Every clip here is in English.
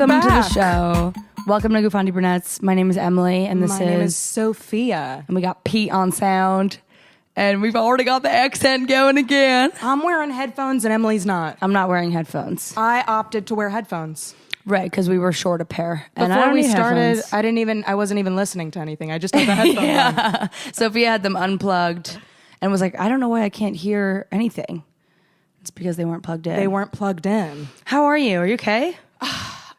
Welcome to the show. Welcome to Guffanti Brunettes. My name is Emily, and My name is Sophia. And we got Pete on sound, and we've already got the accent going again. I'm wearing headphones, and Emily's not. I'm not wearing headphones. I opted to wear headphones. Right, because we were short a pair. And Before I we started, headphones. I wasn't even listening to anything. I just had the headphones on. Sophia had them unplugged and was like, I don't know why I can't hear anything. It's because they weren't plugged in. They weren't plugged in. How are you? Are you okay?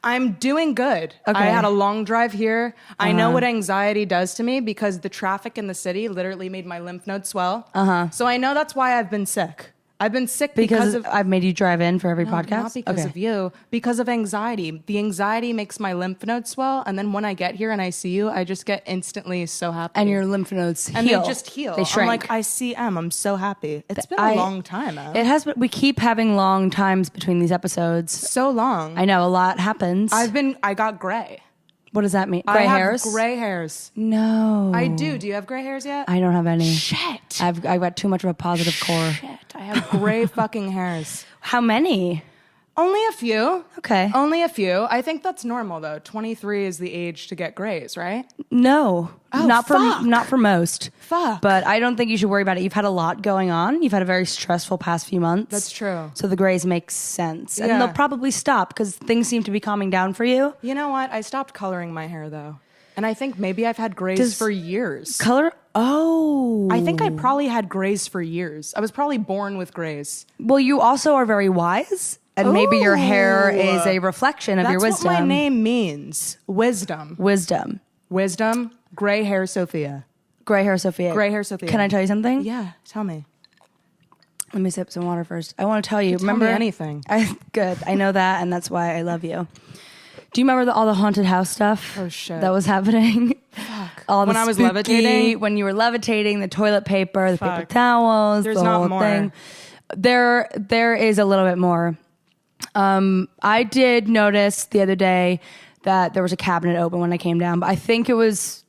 I'm doing good. Okay. I had a long drive here. I know what anxiety does to me because the traffic in the city literally made my lymph nodes swell. So I know that's why I've been sick. I've been sick because of... I've made you drive in for every podcast? Not because of you. Because of anxiety. The anxiety makes my lymph nodes swell, and then when I get here and I see you, I just get instantly so happy. And your lymph nodes heal. And they just heal. They shrink. I'm like, I see Em. I'm so happy. It's been a long time, Em. It has been. We keep having long times between these episodes. So long. I know, a lot happens. I got gray. What does that mean? Gray hairs? I have gray hairs. No. I do. Do you have gray hairs yet? I don't have any. Shit. I've got too much of a positive core. Shit. I have gray fucking hairs. How many? Only a few. Okay. Only a few. I think that's normal though. 23 is the age to get grays, right? No. Oh, not fuck. for most. Fuck. But I don't think you should worry about it. You've had a lot going on. You've had a very stressful past few months. That's true. So the grays make sense. And Yeah. they'll probably stop because things seem to be calming down for you. You know what? I stopped coloring my hair though. And I think maybe I've had grays for years. Color? Oh. I think I probably had grays for years. I was probably born with grays. Well, you also are very wise. And maybe your hair is a reflection of your wisdom. That's what my name means. Wisdom. Wisdom. Wisdom. Gray hair Sophia. Gray hair Sophia. Gray hair Sophia. Can I tell you something? Yeah, tell me. Let me sip some water first. I want to tell you. Tell me anything. Good. I know that, and that's why I love you. Do you remember all the haunted house stuff? Oh, shit. That was happening? Fuck. All the when I was spooky, levitating? When you were levitating, the toilet paper, the paper Fuck. towels, There's the not whole more. thing. There is a little bit more. I did notice the other day that there was a cabinet open when I came down, but I think it was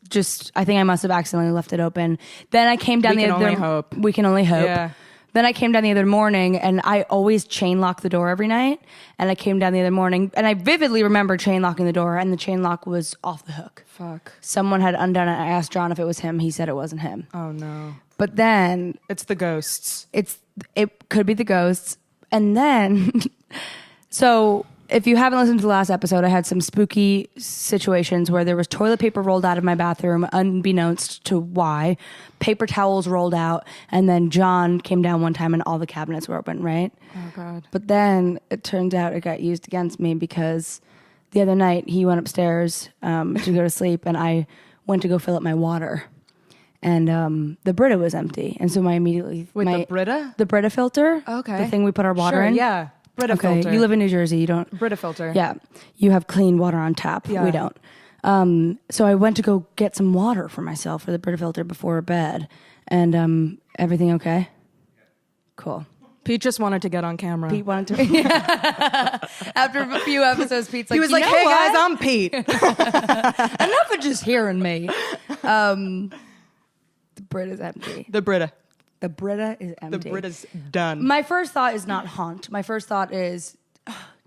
I think I must have accidentally left it open. Then I came down We can only hope. We can only hope. Yeah. Then I came down the other morning, and I always chain lock the door every night. And I came down the other morning, and I vividly remember chain locking the door, and the chain lock was off the hook. Fuck. Someone had undone it. I asked John if it was him. He said it wasn't him. Oh, no. But then It's the ghosts. it could be the ghosts. And then, so if you haven't listened to the last episode, I had some spooky situations where there was toilet paper rolled out of my bathroom, unbeknownst to why, paper towels rolled out, and then John came down one time and all the cabinets were open, right? Oh, God. But then it turns out it got used against me because the other night he went upstairs to go to sleep, and I went to go fill up my water. And the Brita was empty. And so The Brita? The Brita filter. Okay. The thing we put our water in. Yeah. Brita filter. You live in New Jersey. You don't. Brita filter. Yeah. You have clean water on tap. Yeah. We don't. So I went to go get some water for myself for the Brita filter before bed. And everything okay? Cool. Pete just wanted to get on camera. Pete wanted to. After a few episodes, Pete's like, he was like, hey, guys, I'm Pete. Enough of just hearing me. The Brita's empty. The Brita. The Brita is empty. The Brita's done. My first thought is not haunt. My first thought is,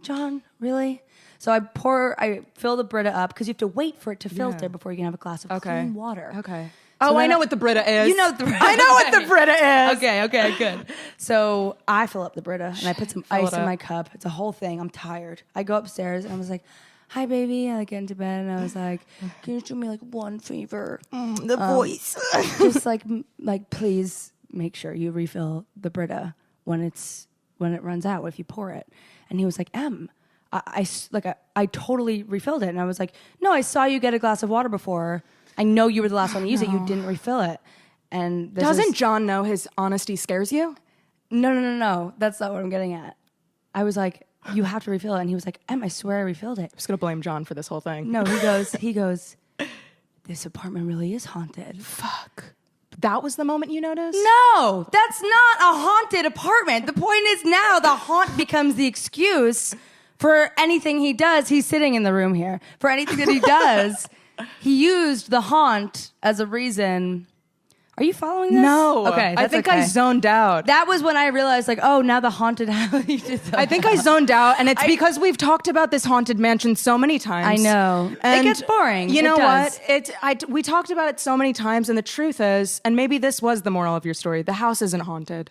John, really? So I fill the Brita up because you have to wait for it to filter before you can have a glass of clean water. Okay. So I know what the Brita is. You know what the Brita I know what the Brita is. Okay, good. So I fill up the Brita and I put some ice in up. my cup. It's a whole thing. I'm tired. I go upstairs and I was like, hi, baby. I get into bed and I was like, can you do me like one favor? The voice. Just like please make sure you refill the Brita when it runs out, if you pour it. And he was like, I totally refilled it. And I was like, no, I saw you get a glass of water before. I know you were the last one to use it. You didn't refill it. And Doesn't John know his honesty scares you? No. That's not what I'm getting at. I was like, you have to refill it. And he was like, I swear I refilled it. I'm just going to blame John for this whole thing. No, he goes, this apartment really is haunted. Fuck. That was the moment you noticed? No, that's not a haunted apartment. The point is now the haunt becomes the excuse for anything he does. He's sitting in the room here. For anything that he does, he used the haunt as a reason. Are you following this? No. Okay. I think I zoned out. That was when I realized, like, oh, now the haunted house. I think I zoned out, and it's because we've talked about this haunted mansion so many times. I know. And it gets boring. You know does. what? We talked about it so many times, and the truth is, and maybe this was the moral of your story, the house isn't haunted.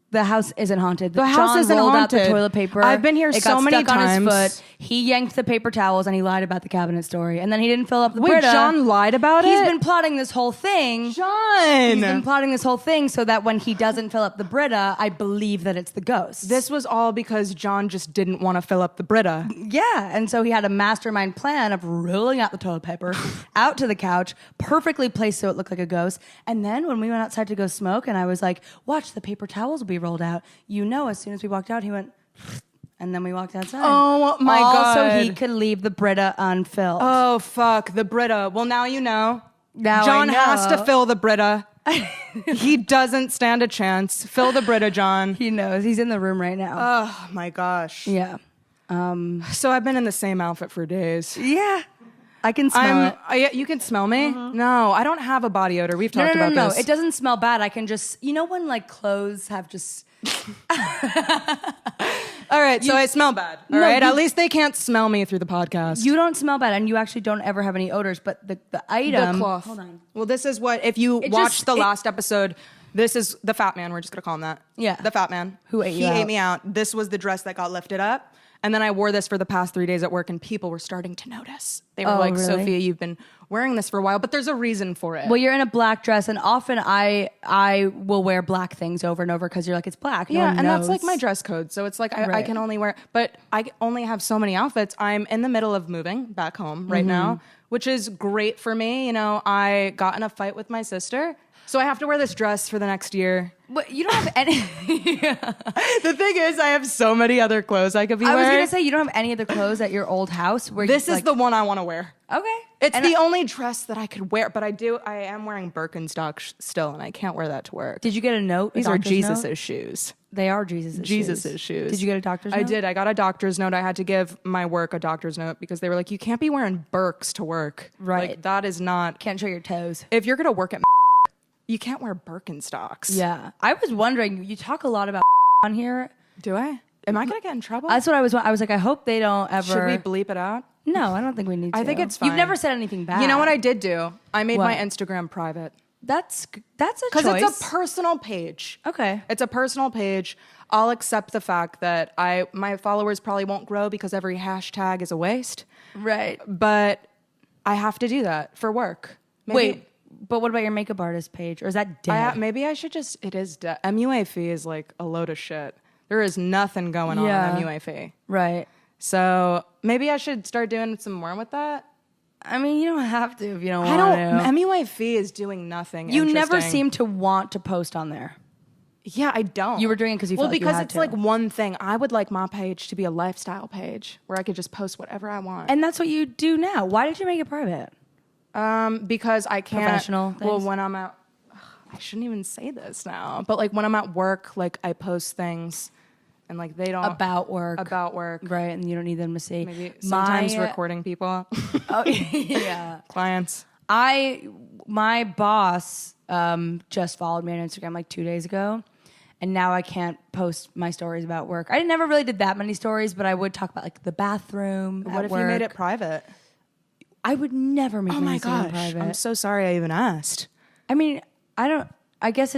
The house isn't haunted. The house isn't rolled haunted. out the toilet paper. I've been here it so got many stuck times. on his foot. He yanked the paper towels and he lied about the cabinet story. And then he didn't fill up the Wait, Brita. John lied about He's it? been plotting this whole thing. John! He's been plotting this whole thing so that when he doesn't fill up the Brita, I believe that it's the ghost. This was all because John just didn't want to fill up the Brita. Yeah, and so he had a mastermind plan of rolling out the toilet paper out to the couch, perfectly placed so it looked like a ghost. And then when we went outside to go smoke, and I was like, watch, the paper towels will be rolled out. You know, as soon as we walked out, he went, and then we walked outside. Oh, my God. So he could leave the Brita unfilled. Oh, fuck, the Brita. Well, now you know. Now John I know. has to fill the Brita. He doesn't stand a chance. Fill the Brita, John. He knows. He's in the room right now. Oh, my gosh. Yeah. So I've been in the same outfit for days. Yeah. I can smell it. You can smell me? No, I don't have a body odor. We've talked about this. No, it doesn't smell bad. I can just, you know when like clothes have just... All right, so I smell bad. All right, at least they can't smell me through the podcast. You don't smell bad, and you actually don't ever have any odors, but the item... The cloth. Hold on. Well, this is what, if you watched the last episode, this is the fat man. We're just going to call him that. Yeah. The fat man. Who ate you He out. ate me out. This was the dress that got lifted up. And then I wore this for the past 3 days at work, and people were starting to notice. They were like, really? Sophia, you've been wearing this for a while, but there's a reason for it. Well, you're in a black dress, and often I will wear black things over and over because you're like, it's black. No yeah, one and that's knows. like my dress code. So it's like I Right. can only wear, but I only have so many outfits. I'm in the middle of moving back home right now, which is great for me. You know, I got in a fight with my sister, so I have to wear this dress for the next year. But you don't have any... The thing is, I have so many other clothes I could be I was wearing. going to say, you don't have any other clothes at your old house? Where This you, is like, the one I want to wear. Okay. It's And the only dress that I could wear, but I am wearing Birkenstock still, and I can't wear that to work. Did you get a note? These a are doctor's Jesus' note? shoes. They are Jesus' shoes. Did you get a doctor's note? I did. I got a doctor's note. I had to give my work a doctor's note because they were like, you can't be wearing Birks to work. Right. Like, that is not... Can't show your toes. If you're going to work at you can't wear Birkenstocks. Yeah. I was wondering, you talk a lot about on here. Do I? Am I going to get in trouble? That's what I was like, I hope they don't ever... Should we bleep it out? No, I don't think we need to. I think it's fine. You've never said anything bad. You know what I did do? I made What? my Instagram private. That's a choice. Because it's a personal page. Okay. It's a personal page. I'll accept the fact that my followers probably won't grow because every hashtag is a waste. Right. But I have to do that for work. Maybe, Wait, but what about your makeup artist page? Or is that dead? maybe I should just... It is... MUA fee is like a load of shit. There is nothing going on Yeah. in MUA fee. Right. So maybe I should start doing some more with that. I mean, you don't have to if you don't I want don't... to. MUA fee is doing nothing You never interesting. seem to want to post on there. Yeah, I don't. You were doing it because you felt like you because had it's to. like one thing. I would like my page to be a lifestyle page where I could just post whatever I want. And that's what you do now. Why did you make it private? Because I can't... Professional Well, things? when I'm at... I shouldn't even say this now. But like when I'm at work, like I post things and like they don't... About work. About work. Right, and you don't need them to see. Maybe sometimes My- recording people. Oh, yeah. Clients. My boss just followed me on Instagram like 2 days ago, and now I can't post my stories about work. I never really did that many stories, but I would talk about like the bathroom. What at if work. you made it private? I would never make Oh my my Instagram gosh. private. I'm so sorry I even asked. I mean, I guess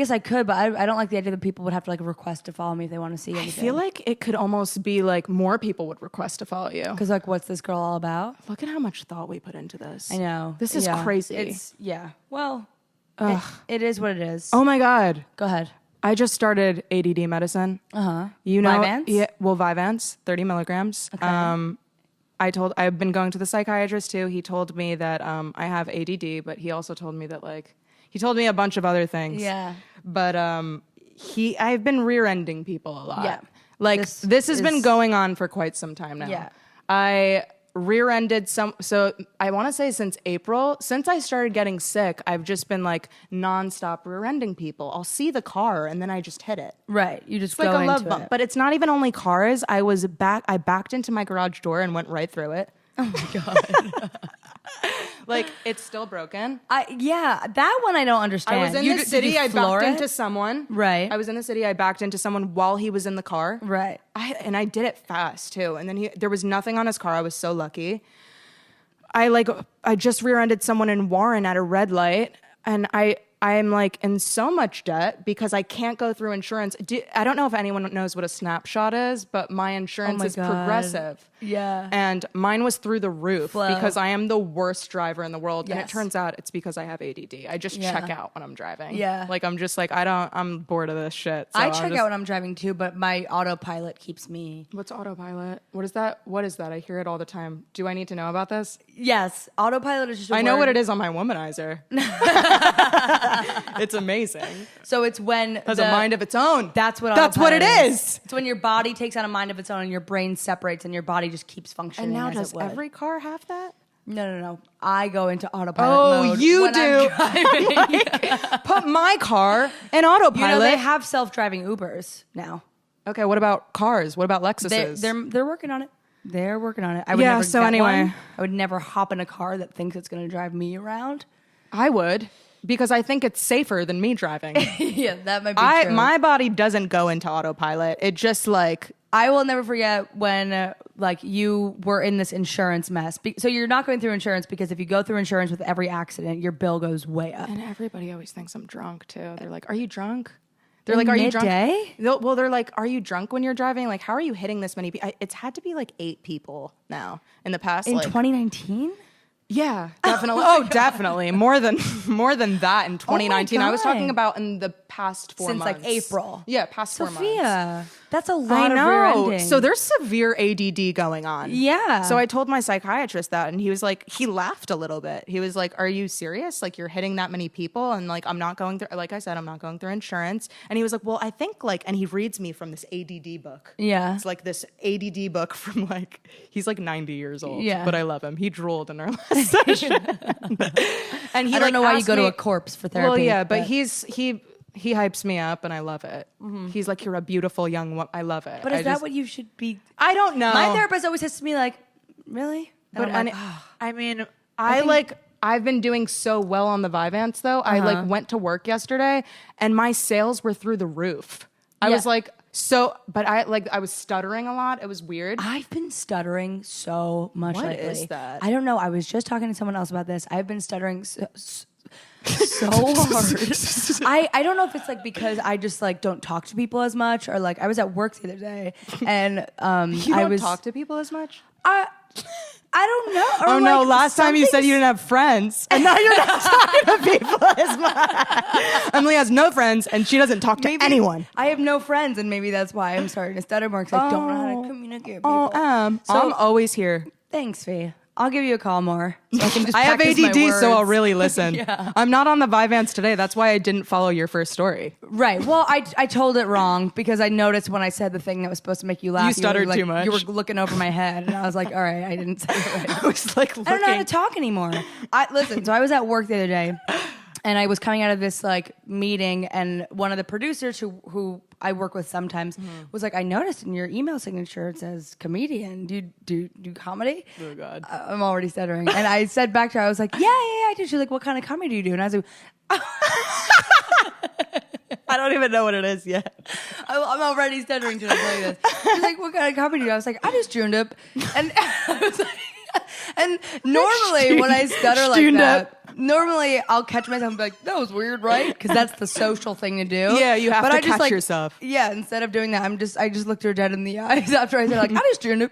I could, but I don't like the idea that people would have to like request to follow me if they want to see anything. I feel like it could almost be like more people would request to follow you. Because like, what's this girl all about? Look at how much thought we put into this. I know. This is Yeah. crazy. Well, Ugh. it is what it is. Oh my God. Go ahead. I just started ADD medicine. Uh-huh. You know, Vyvanse? Yeah, well, Vyvanse, 30 milligrams. Okay. I've been going to the psychiatrist too. He told me that I have ADD, but he also told me that like, he told me a bunch of other things. Yeah. But I've been rear-ending people a lot. Yeah. Like this has been is- going on for quite some time now. Yeah. I rear-ended so I want to say since April, since I started getting sick, I've just been like nonstop rear-ending people. I'll see the car and then I just hit it. Right. You just It's like go a love into bump. it. But it's not even only cars. I backed into my garage door and went right through it. Oh my God. Like, it's still broken. That one I don't understand. I was in the city. I backed into someone. Right. I was in the city. I backed into someone while he was in the car. Right. I did it fast too. And then there was nothing on his car. I was so lucky. I just rear-ended someone in Warren at a red light, and I'm like in so much debt because I can't go through insurance. I don't know if anyone knows what a snapshot is, but my insurance is Progressive. Yeah. And mine was through the roof Flow. because I am the worst driver in the world. Yes. And it turns out it's because I have ADD. I just check out when I'm driving. Yeah. Like, I'm just like, I'm bored of this shit. So I check out when I'm driving too, but my autopilot keeps me. What's autopilot? What is that? What is that? I hear it all the time. Do I need to know about this? Yes. Autopilot is just a I know word. what it is on my womanizer. It's amazing. So it's when Has a mind of its own. That's what it is. It's when your body takes on a mind of its own and your brain separates and your body just keeps functioning. And now as does it would. every car have that? No. I go into autopilot mode. Oh, you when do. I'm driving. Put my car in autopilot. You know, they have self-driving Ubers now. Okay, what about cars? What about Lexuses? They're working on it. They're working on it. I would Yeah, never so get anyway. one. I would never hop in a car that thinks it's going to drive me around. I would, because I think it's safer than me driving. Yeah, that might be true. My body doesn't go into autopilot. It just I will never forget when you were in this insurance mess. So you're not going through insurance because if you go through insurance with every accident, your bill goes way up. And everybody always thinks I'm drunk too. They're like, "Are you drunk?" They're like, "Are you drunk?" Midday? Well, they're like, "Are you drunk when you're driving? Like, how are you hitting this many people?" It's had to be like 8 people now in the past. In 2019? Yeah, definitely. Oh, definitely. More than that in 2019. I was God. talking about in the past 4 months. Since like April. Yeah, past 4 months. Sophia, that's a lot I of know. rear-ending. So there's severe ADD going on. Yeah. So I told my psychiatrist that, and he was like, he laughed a little bit. He was like, "Are you serious? Like, you're hitting that many people?" And like, I'm not going through, like I said, I'm not going through insurance. And he was like, "Well, I think like," and he reads me from this ADD book. Yeah. It's like this ADD book from like, he's like 90 years old. Yeah. But I love him. He drooled in our last session. And he I don't know why you asked go to me- a corpse for therapy. Well, yeah, but he hypes me up, and I love it. He's like, "You're a beautiful young woman." I love it. But is that what you should be? I don't know. My therapist always says to me like, "Really?" And But I'm like, I mean, I've been doing so well on the Vyvanse though. I like went to work yesterday, and my sales were through the roof. I Yeah. was like, but I was stuttering a lot. It was weird. I've been stuttering so much What lately. is that? I don't know. I was just talking to someone else about this. I've been stuttering so hard. I don't know if it's like because I just like don't talk to people as much, or like I was at work the other day and You I don't was talk to people as much? I don't know. Or Oh no! like Last time you said something's- you didn't have friends, and now you're not talking to people as much. Emily has no friends, and she doesn't talk to anyone. I have no friends, and maybe that's why I'm starting to stutter more because I don't know how to communicate with people. So I'm always here. Thanks, Fee. I'll give you a call more. So I can just I have practice my ADD, so I'll words. really listen. Yeah. I'm not on the Vyvanse today. That's why I didn't follow your first story. Right. Well, I told it wrong because I noticed when I said the thing that was supposed to make you laugh. You stuttered were, too much. You were looking over my head, and I was like, "All right, I didn't say it right." I was like, I don't know how to talk anymore. Listen. So I was at work the other day, and I was coming out of this like meeting, and one of the producers who I work with sometimes was like, "I noticed in your email signature it says comedian. Do you do comedy?" Oh God. I'm already stuttering, and I said back to her, I was like, "Yeah, I do." She's like, "What kind of comedy do you do?" And I was like, I don't even know what it is yet. I'm already stuttering to tell you this. She's like, "What kind of comedy do you do?" I was like, "I do stand-up." And I was like, and normally when I stutter like that, normally I'll catch myself and be like, "That was weird, right?" Because that's the social thing to do. Yeah, you have but to I just, catch yourself. Yeah, instead of doing that, I just looked her dead in the eyes after I said like, "I do stand-up."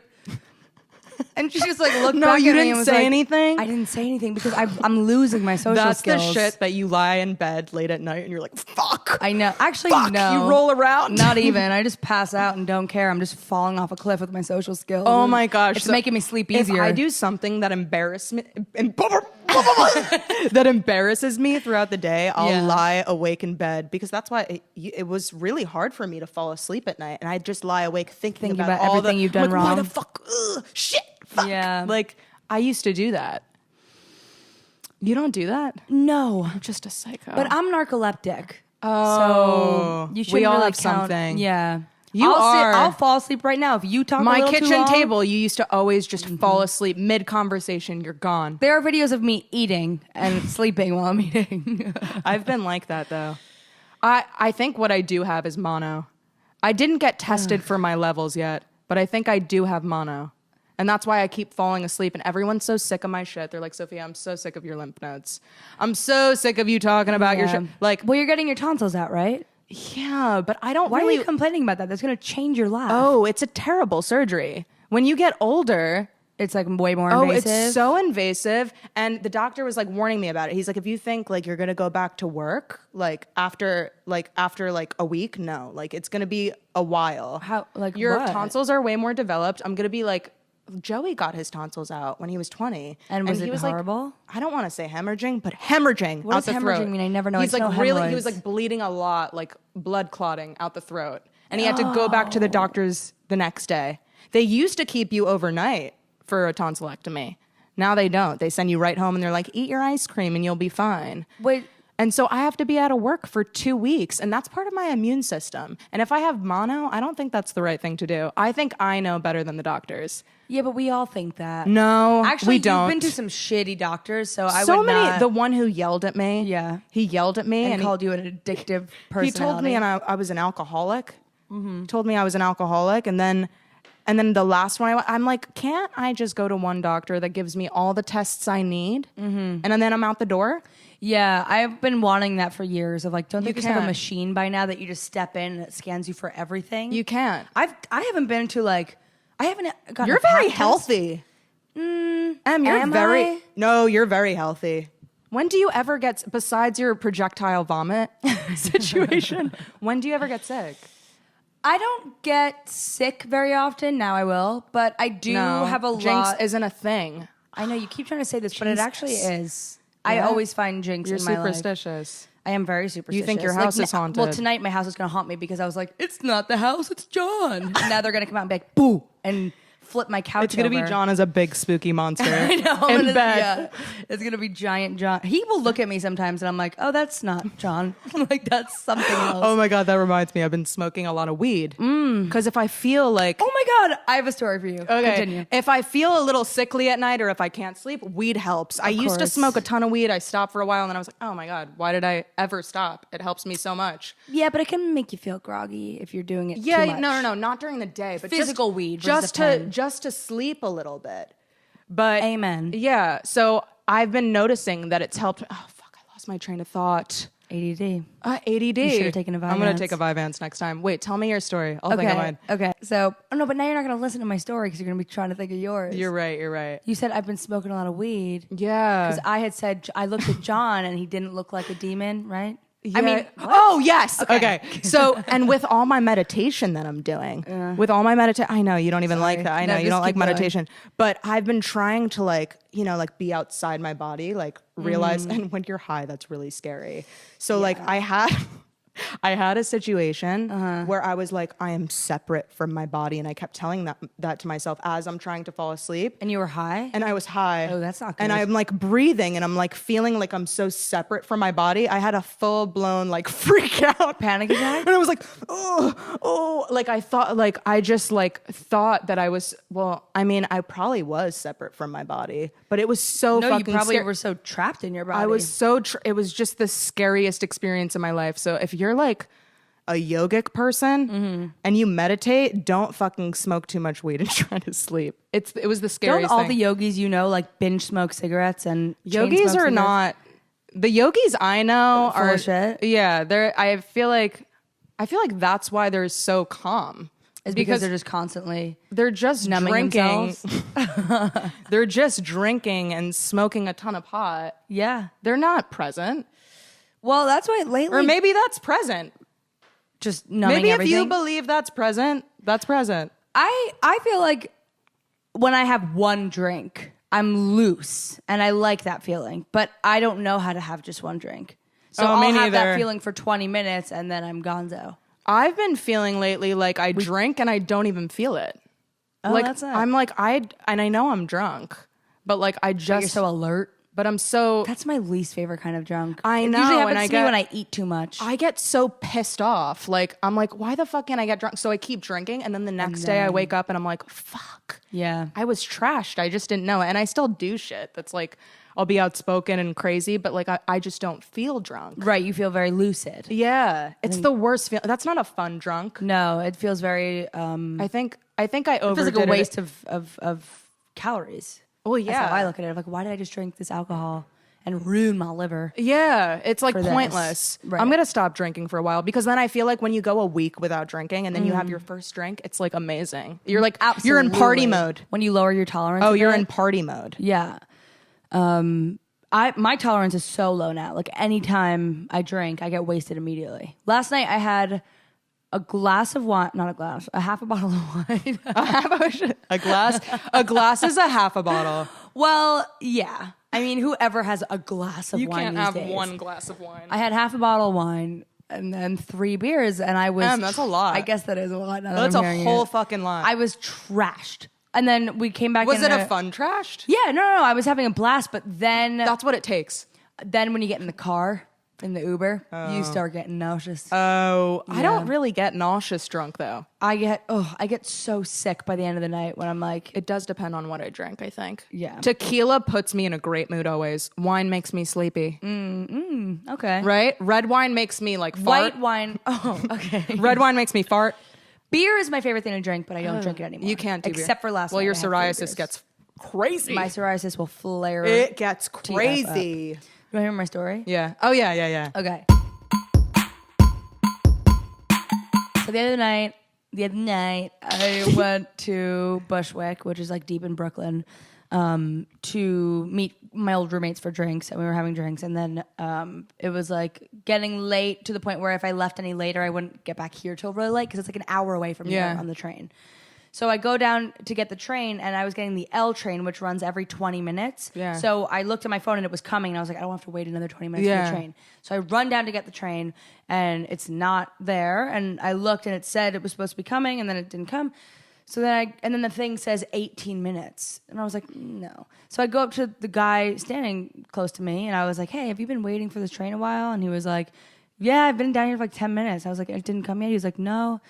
And she just like looked No, back you at me didn't and was say like, anything? I didn't say anything because I'm losing my social That's skills. the shit that you lie in bed late at night and you're like, fuck. I know. Actually, Fuck, no. you roll around. Not even. I just pass out and don't care. I'm just falling off a cliff with my social skills. Oh my gosh. It's So making me sleep easier. If I do something that embarrasses me throughout the day, I'll lie awake in bed because that's why it was really hard for me to fall asleep at night. And I just lie awake thinking about all everything you've done like, wrong. Why the fuck? Shit. Fuck. Yeah. Like, I used to do that. You don't do that? No. I'm just a psycho. But I'm narcoleptic. Oh. So you should We all really have count. something. Yeah. I'll fall asleep right now if you talk. My a little too kitchen long. table, you used to always just fall asleep mid conversation. You're gone. There are videos of me eating and sleeping while I'm eating. I've been like that though. I think what I do have is mono. I didn't get tested for my levels yet, but I think I do have mono. And that's why I keep falling asleep. And everyone's so sick of my shit. They're like, Sophia, I'm so sick of your lymph nodes. I'm so sick of you talking about your shit. Like, well, you're getting your tonsils out, right? Yeah, but I don't Why really... are you complaining about that? That's going to change your life. Oh, it's a terrible surgery. When you get older... It's like way more invasive. Oh, it's so invasive. And the doctor was like warning me about it. He's like, if you think like you're going to go back to work, like after a week, no, like it's going to be a while. How, like your what? tonsils are way more developed. I'm going to be like, Joey got his tonsils out when he was 20. And was it horrible? Like, I don't want to say hemorrhaging, but hemorrhaging what out the throat. What does hemorrhaging mean? I never know. He's like really, he was like bleeding a lot, like blood clotting out the throat. And he had to go back to the doctors the next day. They used to keep you overnight for a tonsillectomy. Now they don't. They send you right home and they're like, eat your ice cream and you'll be fine. Wait. And so I have to be out of work for 2 weeks, and that's part of my immune system. And if I have mono, I don't think that's the right thing to do. I think I know better than the doctors. Yeah, but we all think that. No, actually, we don't. You've been to some shitty doctors, so I so would many. not. The one who yelled at me. Yeah, he yelled at me and called you an addictive personality. He told me, and I was an alcoholic. Mm-hmm. Told me I was an alcoholic, and then the last one, I'm like, can't I just go to one doctor that gives me all the tests I need, and then I'm out the door? Yeah, I've been wanting that for years. Of like, don't they just have a can't. machine by now that you just step in and it scans you for everything? You can't. I haven't been to like, I haven't gotten. You're a pap very test. healthy. No, you're very healthy. When do you ever get, besides your projectile vomit situation, when do you ever get sick? I don't get sick very often. Now I will, but I do have a jinx lot. Isn't a thing. I know you keep trying to say this, but it actually is. Yeah? I always find jinx You're in my life. superstitious. I am very superstitious. You think your house is haunted. Well, tonight my house is going to haunt me because I was like, it's not the house, it's John. And now they're going to come out and be like, boo, and flip my couch It's going to be John as a big spooky monster. I know. In bed. Yeah, it's going to be giant John. He will look at me sometimes and I'm like, oh, that's not John. I'm like, that's something else. Oh my God, that reminds me. I've been smoking a lot of weed. Because if I feel like... Oh my God, I have a story for you. Okay. Continue. If I feel a little sickly at night or if I can't sleep, weed helps. I used to smoke a ton of weed. I stopped for a while and then I was like, oh my God, why did I ever stop? It helps me so much. Yeah, but it can make you feel groggy if you're doing it too much. No, not during the day. But physical weed. Just to sleep a little bit. But amen. Yeah. So I've been noticing that it's helped. Oh fuck! I lost my train of thought. ADD. ADD. You should have taken a Vyvanse. I'm gonna take a Vyvanse next time. Wait, tell me your story. I'll think of mine. Okay. So, no, but now you're not gonna listen to my story because you're gonna be trying to think of yours. You're right. You said I've been smoking a lot of weed. Yeah. Because I had said I looked at John and he didn't look like a demon, right? Yeah. I mean, oh yes. Okay. So, and with all my meditation that I'm doing, I know you don't even like that. I know you don't like meditation, but I've been trying to like be outside my body, like realize, and when you're high, that's really scary. So like I had a situation where I was like, I am separate from my body. And I kept telling that to myself as I'm trying to fall asleep. And you were high? And I was high. Oh, that's not good. And I'm like breathing and I'm like feeling like I'm so separate from my body. I had a full blown like freak out. Panic attack? And I was like, oh, like I thought, like I just like thought that I was, well, I mean, I probably was separate from my body, but it was so fucking you probably were so trapped in your body. I was so, it was just the scariest experience in my life. So if you're like a yogic person and you meditate, don't fucking smoke too much weed and try to sleep. It was the scariest Don't all thing. the yogis like binge smoke cigarettes and Yogis are not, the yogis I know full are of shit? Yeah, I feel like that's why they're so calm. Is because they're just constantly they're just numbing drinking. themselves? They're just drinking and smoking a ton of pot. Yeah. They're not present. Well, that's why lately... Or maybe that's present. Just numbing maybe everything. If you believe that's present, that's present. I feel like when I have one drink, I'm loose. And I like that feeling. But I don't know how to have just one drink. So I'll have that feeling for 20 minutes and then I'm gonzo. I've been feeling lately like I drink and I don't even feel it. Oh, like that's it. I'm like and I know I'm drunk, but like I just But you're so alert. but I'm so... That's my least favorite kind of drunk. I know, It usually and happens to me when I eat too much. I get so pissed off. Like, I'm like, why the fuck can't I get drunk? So I keep drinking, and then the next day I wake up and I'm like, fuck. Yeah. I was trashed. I just didn't know it. And I still do shit that's like, I'll be outspoken and crazy, but like, I just don't feel drunk. Right. You feel very lucid. Yeah. It's the worst feeling. That's not a fun drunk. No, it feels very... I think I overdid it. It feels like a waste of calories. Well, yeah. That's how I look at it. I'm like, why did I just drink this alcohol and ruin my liver? Yeah, it's like for this? pointless. Right. I'm going to stop drinking for a while because then I feel like when you go a week without drinking and then you have your first drink, it's like amazing. You're like, you're in party mode. When you lower your tolerance. Oh, you're in party mode. Yeah. My tolerance is so low now. Like anytime I drink, I get wasted immediately. Last night I had a glass of wine, not a glass, a half a bottle of wine. A glass is a half a bottle. Well, yeah. I mean, whoever has a glass of You wine can't these have days. one glass of wine. I had half a bottle of wine and then 3 beers, and I was... Damn, that's a lot. I guess that is a lot. Now that That's I'm a hearing whole it. fucking lot. I was trashed. And then we came back Was in it the- a fun trashed? Yeah, no. I was having a blast, but then... That's what it takes. Then when you get in the car, in the Uber, you start getting nauseous. Oh, I Yeah. don't really get nauseous drunk though. I get so sick by the end of the night when I'm like... It does depend on what I drink, I think. Yeah. Tequila puts me in a great mood always. Wine makes me sleepy. Okay. Right? Red wine makes me like fart. White wine... Oh, okay. Red wine makes me fart. Beer is my favorite thing to drink, but I don't drink it anymore. You can't do beer. Except for last night. Well, your I had 3 psoriasis beers. gets crazy. My psoriasis will flare. It gets TF up. crazy. You want to hear my story? Yeah. Oh, yeah. Okay. So the other night, I went to Bushwick, which is like deep in Brooklyn, to meet my old roommates for drinks, and we were having drinks, and then it was like getting late to the point where if I left any later, I wouldn't get back here till really late because it's like an hour away from here on the train. So I go down to get the train, and I was getting the L train, which runs every 20 minutes. Yeah. So I looked at my phone, and it was coming, and I was like, I don't have to wait another 20 minutes for the train. So I run down to get the train, and it's not there. And I looked, and it said it was supposed to be coming, and then it didn't come. So then the thing says 18 minutes. And I was like, no. So I go up to the guy standing close to me, and I was like, hey, have you been waiting for this train a while? And he was like, yeah, I've been down here for like 10 minutes. I was like, it didn't come yet? He was like, no.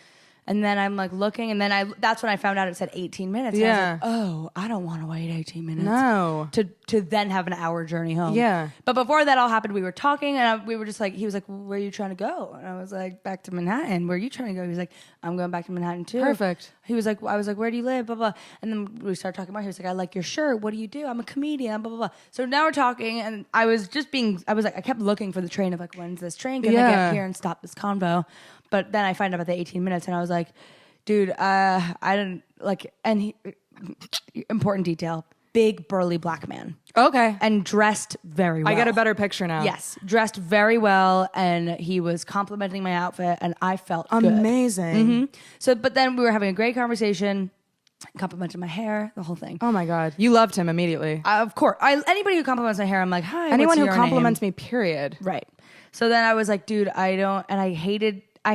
And then I'm like looking, and then that's when I found out it said 18 minutes. And I was like, oh, I don't want to wait 18 minutes. No. To then have an hour journey home. Yeah. But before that all happened, we were talking, and we were just like, he was like, well, where are you trying to go? And I was like, back to Manhattan. Where are you trying to go? He was like, I'm going back to Manhattan too. Perfect. He was like, I was like, where do you live? Blah, blah. And then we started talking about, he was like, I like your shirt. What do you do? I'm a comedian, blah, blah, blah. So now we're talking, and I kept looking for the train of like, when's this train going to get here and stop this convo? But then I find out about the 18 minutes, and I was like, dude, I didn't like, and important detail, big burly black man. Okay. And dressed very well. I get a better picture now. Yes, dressed very well, and he was complimenting my outfit, and I felt good. Amazing. So, but then we were having a great conversation, complimented my hair, the whole thing. Oh my God. You loved him immediately. Of course, anybody who compliments my hair, I'm like, hi. Anyone what's who your compliments name? me, period. Right. So then I was like, dude, I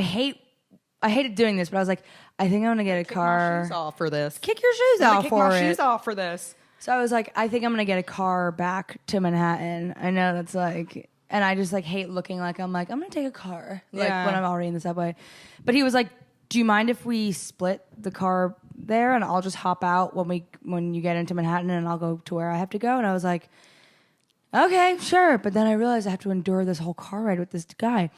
hated doing this, but I was like, I think I'm gonna get a car. Shoes off for this. Kick your shoes I'm gonna off kick for my it. shoes off for this. So I was like, I think I'm gonna get a car back to Manhattan. I know that's like, and I just like hate looking like I'm gonna take a car like when I'm already in the subway. But he was like, do you mind if we split the car there, and I'll just hop out when you get into Manhattan, and I'll go to where I have to go? And I was like, okay, sure. But then I realized I have to endure this whole car ride with this guy.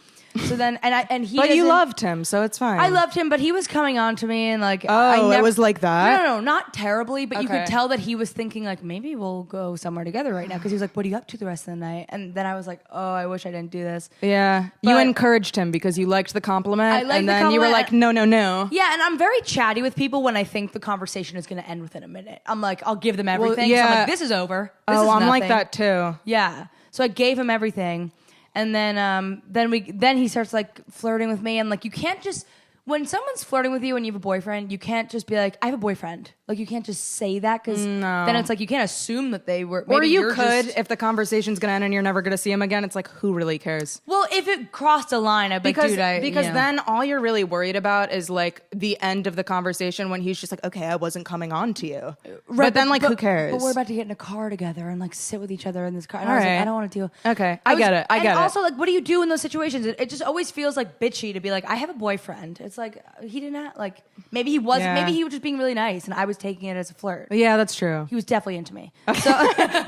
So then, But you loved him, so it's fine. I loved him, but he was coming on to me, and like, it was like that? No, not terribly, but you Okay. could tell that he was thinking like, maybe we'll go somewhere together right now, because he was like, what are you up to the rest of the night? And then I was like, oh, I wish I didn't do this. Yeah. You But- encouraged him because you liked the compliment. I liked and the then you were compliment. like, no. Yeah, and I'm very chatty with people when I think the conversation is going to end within a minute. I'm like, I'll give them everything. So I'm yeah. like, this is over. This is I'm like nothing. that too. Yeah. So I gave him everything, and then he starts like flirting with me, and like you can't just when someone's flirting with you and you have a boyfriend, you can't just be like, I have a boyfriend. Like, you can't just say that because then it's like you can't assume that they were. Or you could, if the conversation's going to end and you're never going to see him again, it's like, who really cares? Well, if it crossed a line, I'd be like, dude, because then all you're really worried about is like the end of the conversation when he's just like, okay, I wasn't coming on to you. Right, but then like, who cares? But we're about to get in a car together and like sit with each other in this car. And I was like, I don't want to deal. Okay, I get it. I get it. Also, like, what do you do in those situations? It just always feels like bitchy to be like, I have a boyfriend. It's like, he did not, like, maybe he wasn't, maybe he was just being really nice and I was taking it as a flirt. Yeah, that's true. He was definitely into me. So,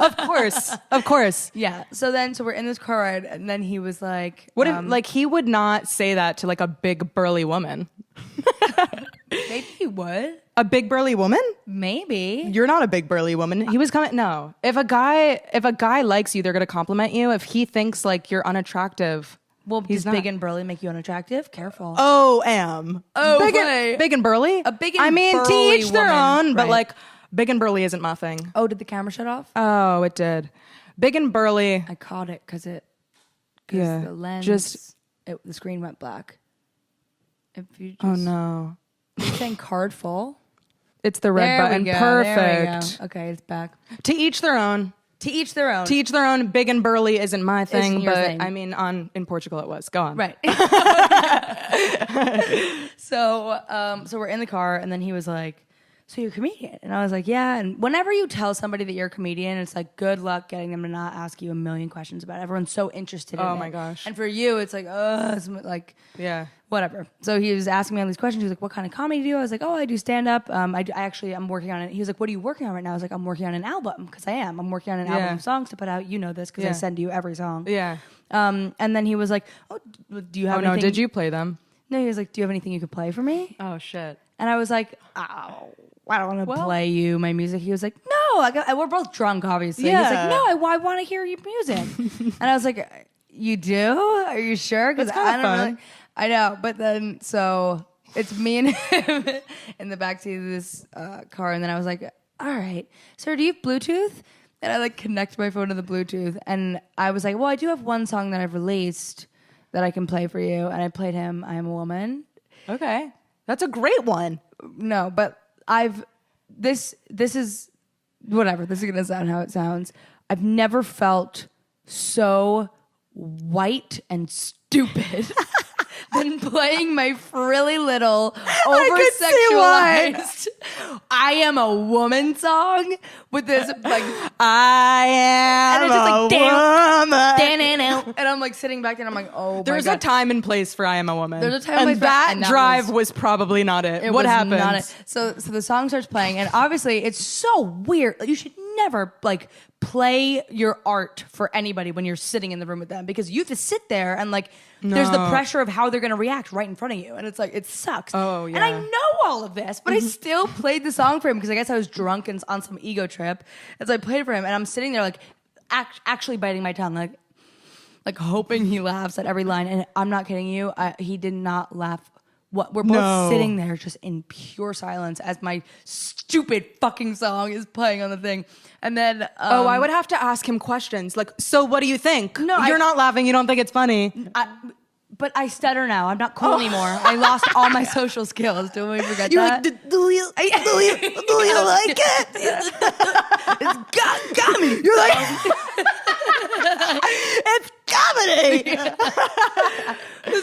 of course. Yeah. So we're in this car ride and then he was like, what if, like, he would not say that to like a big burly woman. Maybe he would. A big burly woman? Maybe. You're not a big burly woman. He was coming. No. If a guy likes you, they're going to compliment you. If he thinks like you're unattractive, well, does big and burly make you unattractive? Careful. Oh, big and burly? A big and I mean, to burly each their woman, own, but right. like big and burly isn't my thing. Oh, did the camera shut off? Oh, it did. Big and burly. I caught it because the lens, the screen went black. If you just, oh no. You're saying card full? It's the red button. Perfect. There we go. Okay, it's back. To each their own. To each their own. To each their own. Big and burly isn't my thing, Isn't your but thing. I mean, in Portugal it was. Go on. Right. So we're in the car, and then he was like, so you're a comedian? And I was like, yeah. And whenever you tell somebody that you're a comedian, it's like, good luck getting them to not ask you a million questions about it. Everyone's so interested in it. Oh my gosh. And for you, it's like, it's like, yeah. Whatever. So he was asking me all these questions. He was like, what kind of comedy do you do? I was like, oh, I do stand-up. I'm working on it. He was like, what are you working on right now? I was like, I'm working on an album, because I am. I'm working on an album of songs to put out. You know this, because I send you every song. Yeah. And then he was like, oh, do you have anything? No, did you play them? No, he was like, do you have anything you could play for me? Oh, shit. And I was like, oh, I don't want to play you my music. He was like, no, we're both drunk, obviously. Yeah. He's like, no, I want to hear your music. And I was like, you do? Are you sure? Because I don't fun. really. I know, but then so it's me and him in the backseat of this car, and then I was like, all right, sir, do you have Bluetooth? And I like connect my phone to the Bluetooth, and I was like, well, I do have one song that I've released that I can play for you, and I played him I Am a Woman. Okay. That's a great one. No, but this is whatever. This is gonna sound how it sounds. I've never felt so white and stupid than playing my frilly little over-sexualized I Am a Woman song with this like I am and it's just like woman. and I'm like sitting back there and I'm like, oh There's my a God. time and place for I Am a Woman. There's a time and place for that and that drive was probably not it. What was happened? not it. So the song starts playing, and obviously it's so weird. You should never like play your art for anybody when you're sitting in the room with them, because you have to sit there and like there's the pressure of how they're going to react right in front of you, and it's like it sucks. Oh yeah. And I know all of this, but I still played the song for him because I guess I was drunk and on some ego trip, and so I played it for him, and I'm sitting there like actually biting my tongue, like hoping he laughs at every line, and I'm not kidding you, he did not laugh. What we're both sitting there just in pure silence as my stupid fucking song is playing on the thing, and then I would have to ask him questions like, so what do you think? No, you're not laughing. You don't think it's funny? But I stutter now. I'm not cool anymore. I lost all my social skills. Don't we forget You're that? like, do you like it? It's got me. You're like, it's comedy.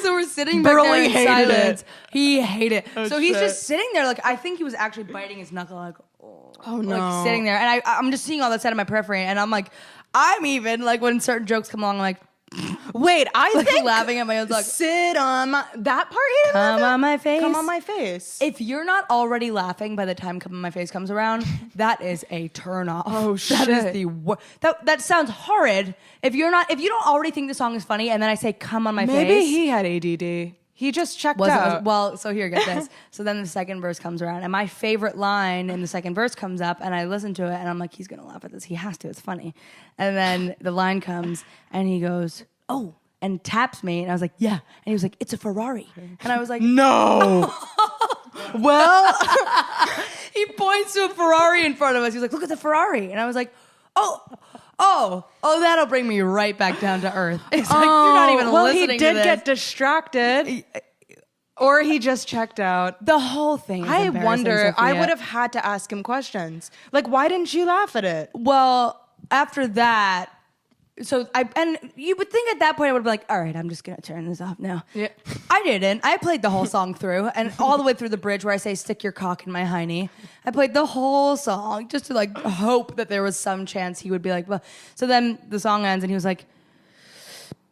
So we're sitting back Burly there in hated silence. it. He hated it. Oh, so he's shit. just sitting there like I think he was actually biting his knuckle like Oh no. like sitting there, and I'm just seeing all that side of my periphery, and I'm like, I'm even like when certain jokes come along, I'm like, wait, I like think laughing at my own song. sit on my that part. He didn't Come laugh at? on my face. Come on my face. If you're not already laughing by the time "Come on My Face" comes around, that is a turn off. Oh, That is shit. the that sounds horrid. If you don't already think the song is funny, and then I say "Come on my face," Maybe he had ADD. He just checked out. Well, so here, get this. So then the second verse comes around, and my favorite line in the second verse comes up, and I listen to it, and I'm like, he's gonna laugh at this. He has to. It's funny. And then the line comes, and he goes, "Oh," and taps me, and I was like, "Yeah." And he was like, "It's a Ferrari," and I was like, No. Well, he points to a Ferrari in front of us. He was like, "Look at the Ferrari," and I was like, "Oh, that'll bring me right back down to earth." It's like you're not even listening to this. He did get distracted. Or he just checked out. The whole thing is I embarrassing, wonder, I Sophia. would have had to ask him questions. Like, why didn't you laugh at it? Well, after that, and you would think at that point I would be like, all right, I'm just gonna turn this off now. Yeah. I didn't. I played the whole song through, and all the way through the bridge where I say "stick your cock in my hiney." I played the whole song just to like hope that there was some chance he would be like, well. So then the song ends, and he was like,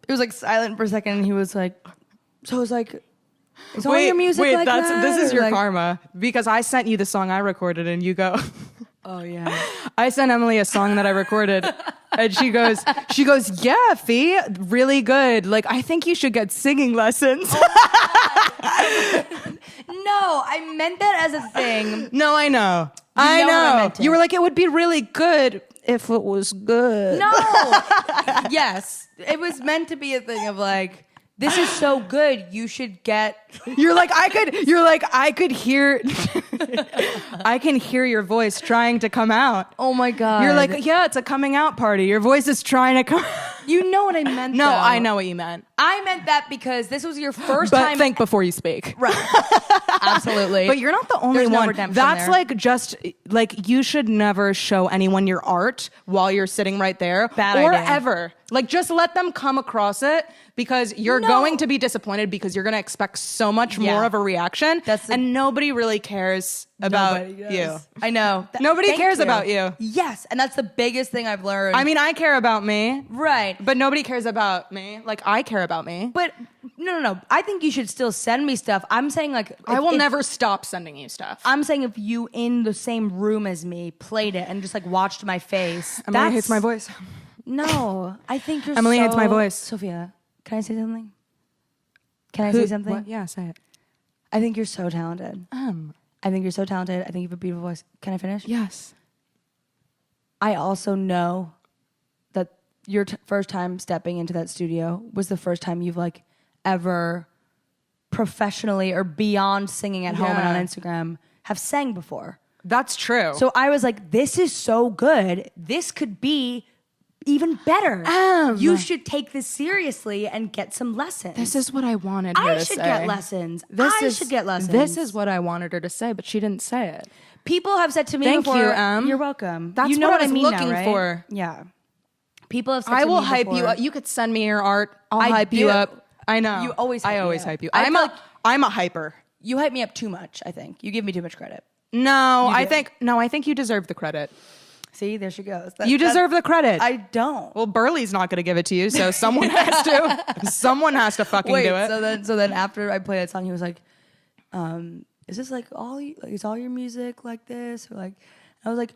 it was like silent for a second, and he was like, so I was like, is all your music like that? This is Or your like, karma, because I sent you the song I recorded, and you go, oh yeah. I sent Emily a song that I recorded, and she goes, yeah, Fee, really good. Like, I think you should get singing lessons. No, I meant that as a thing. No, I know. I know what I meant You it. were like, it would be really good if it was good. No. Yes, it was meant to be a thing of like, this is so good. You should get. You're like, I could hear. I can hear your voice trying to come out. Oh my god. You're like, yeah, it's a coming out party. Your voice is trying to come. You know what I meant. No, though. I know what you meant. I meant that because this was your first But time. think before you speak. Right. Absolutely. But you're not the only There's no one. redemption That's there. like just like you should never show anyone your art while you're sitting right there. Bad or idea. ever. Like just let them come across it because you're No. going to be disappointed because you're going to expect so much Yeah. more of a reaction. That's the- and nobody really cares about Nobody does. you. I know. Nobody Thank cares about you. Yes, and that's the biggest thing I've learned. I mean, I care about me, right. but nobody cares about me. Like I care about me. But no. I think you should still send me stuff. I'm saying like I if- will if- never stop sending you stuff. I'm saying if you in the same room as me played it and just like watched my face. Emily hates my voice. No, I think you're. Emily hates my voice. Sophia, can I say something? Can I say something? What? Yeah, say it. I think you're so talented. I think you're so talented. I think you have a beautiful voice. Can I finish? Yes. I also know that your first time stepping into that studio was the first time you've like ever professionally or beyond singing at home and on Yeah. Instagram have sang before. That's true. So I was like, this is so good. This could be even better. You should take this seriously and get some lessons. this is what I wanted her I to should say. get lessons. I should get lessons. This is what I wanted her to say, but she didn't say it. People have said to me Thank before. you, Em. You're welcome. That's you know what I I was mean looking now, right? for. Yeah. People have said I to will me hype before, you up. You could send me your art. I'll I hype you do. up. I know. You always hype I me always up. hype you. I feel like- I'm a hyper. You hype me up too much, I think. You give me too much credit. No, I do. think you deserve the credit. See, there she goes. You deserve the credit. I don't. Well, Burly's not going to give it to you, so someone has to. Someone has to fucking Wait, do it. so then after I played that song, he was like, is this like is all your music like this? Or like, I was like,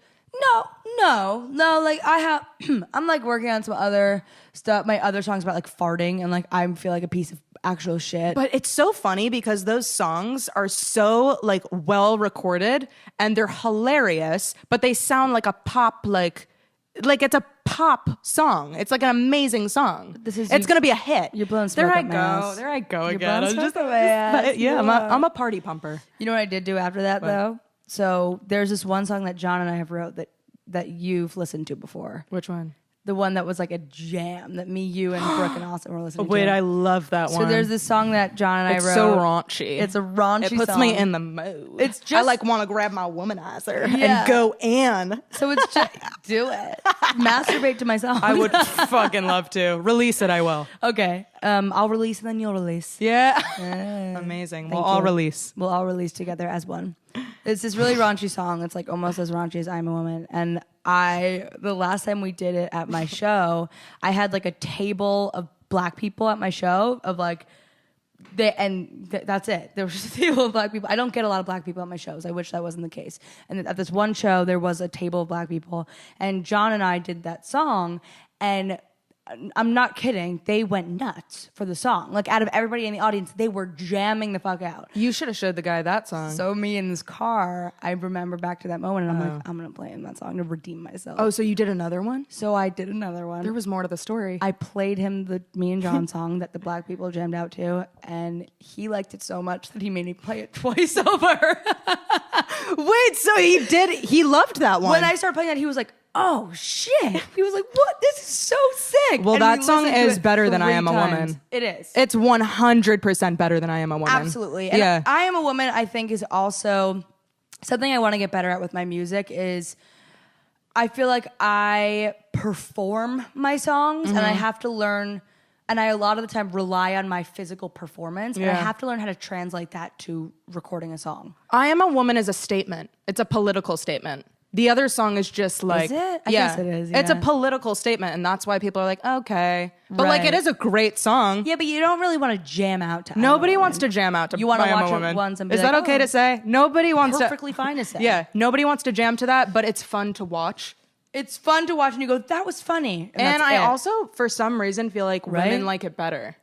no, like I have, I'm like working on some other stuff, my other songs about like farting and like I feel like a piece of actual shit. But it's so funny because those songs are so like well recorded and they're hilarious, but they sound like a pop like it's a pop song. It's like an amazing song. It's gonna be a hit. You're blowing There smoke I up my go. ass. There I go You're again. blowing I'm smoke up my ass. yeah, You I'm a party pumper. You know what I did do after that though? So there's this one song that John and I have wrote that you've listened to before. Which one? The one that was like a jam that me, you, and Brooke and Austin were listening to. Wait, I love that one. So there's this song that John and It's I wrote. so raunchy. It's a raunchy It puts song. me in the mood. It's I just- like want to grab my womanizer Yeah. and go in. So it's just do it. Masturbate to my song. I would fucking love to. Release it, I will. Okay. I'll release and then you'll release. Yeah. Amazing. We'll all you. release. We'll all release together as one. It's this really raunchy song. It's like almost as raunchy as I'm a Woman. And the last time we did it at my show, I had like a table of black people at my show of like, that's it. There was just a table of black people. I don't get a lot of black people at my shows. I wish that wasn't the case. And at this one show, there was a table of black people. And John and I did that song. And I'm not kidding. They went nuts for the song. Like out of everybody in the audience, they were jamming the fuck out. You should have showed the guy that song. So me in this car, I remember back to that moment and I'm like, I'm going to play him that song to redeem myself. Oh, so you did another one? So I did another one. There was more to the story. I played him the Me and John song that the black people jammed out to, and he liked it so much that he made me play it twice over. Wait, so he loved that one. When I started playing that, he was like, oh shit. He was like, what? This is so sick. Well, And that we song listened to is it better than I 3 Am a times. Woman. It is. It's 100% better than I Am a Woman. Absolutely. And yeah. I Am a Woman, I think, is also something I want to get better at with my music is I feel like I perform my songs and I have to learn, and I a lot of the time rely on my physical performance, and I have to learn how to translate that to recording a song. I Am a Woman is a statement. It's a political statement. The other song is just like, Is it? I yeah, guess it is, It's a yeah. political statement, and that's why people are like, okay, but like Right. it is a great song. Yeah, but you don't really want to jam out to Nobody I Am a wants Woman. to jam out to You wanna I Am watch a it Woman. once and be is like, that okay oh, to say? Nobody wants Perfectly fine to say. Yeah, nobody wants to jam to that, but it's fun to watch. It's fun to watch and you go, that was funny. And that's I it. also, for some reason, feel like Right? women like it better.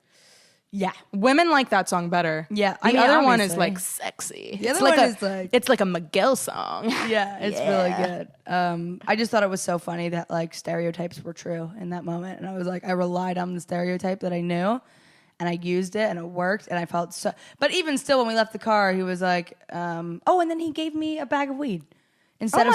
Yeah. Women like that song better. Yeah, the I mean, other one is obviously. like sexy. The It's other like one a, is like- it's like a Miguel song. Yeah, it's really good. I just thought it was so funny that like stereotypes were true in that moment. And I was like, I relied on the stereotype that I knew and I used it and it worked and I felt so, but even still when we left the car, he was like, oh, and then he gave me a bag of weed. Instead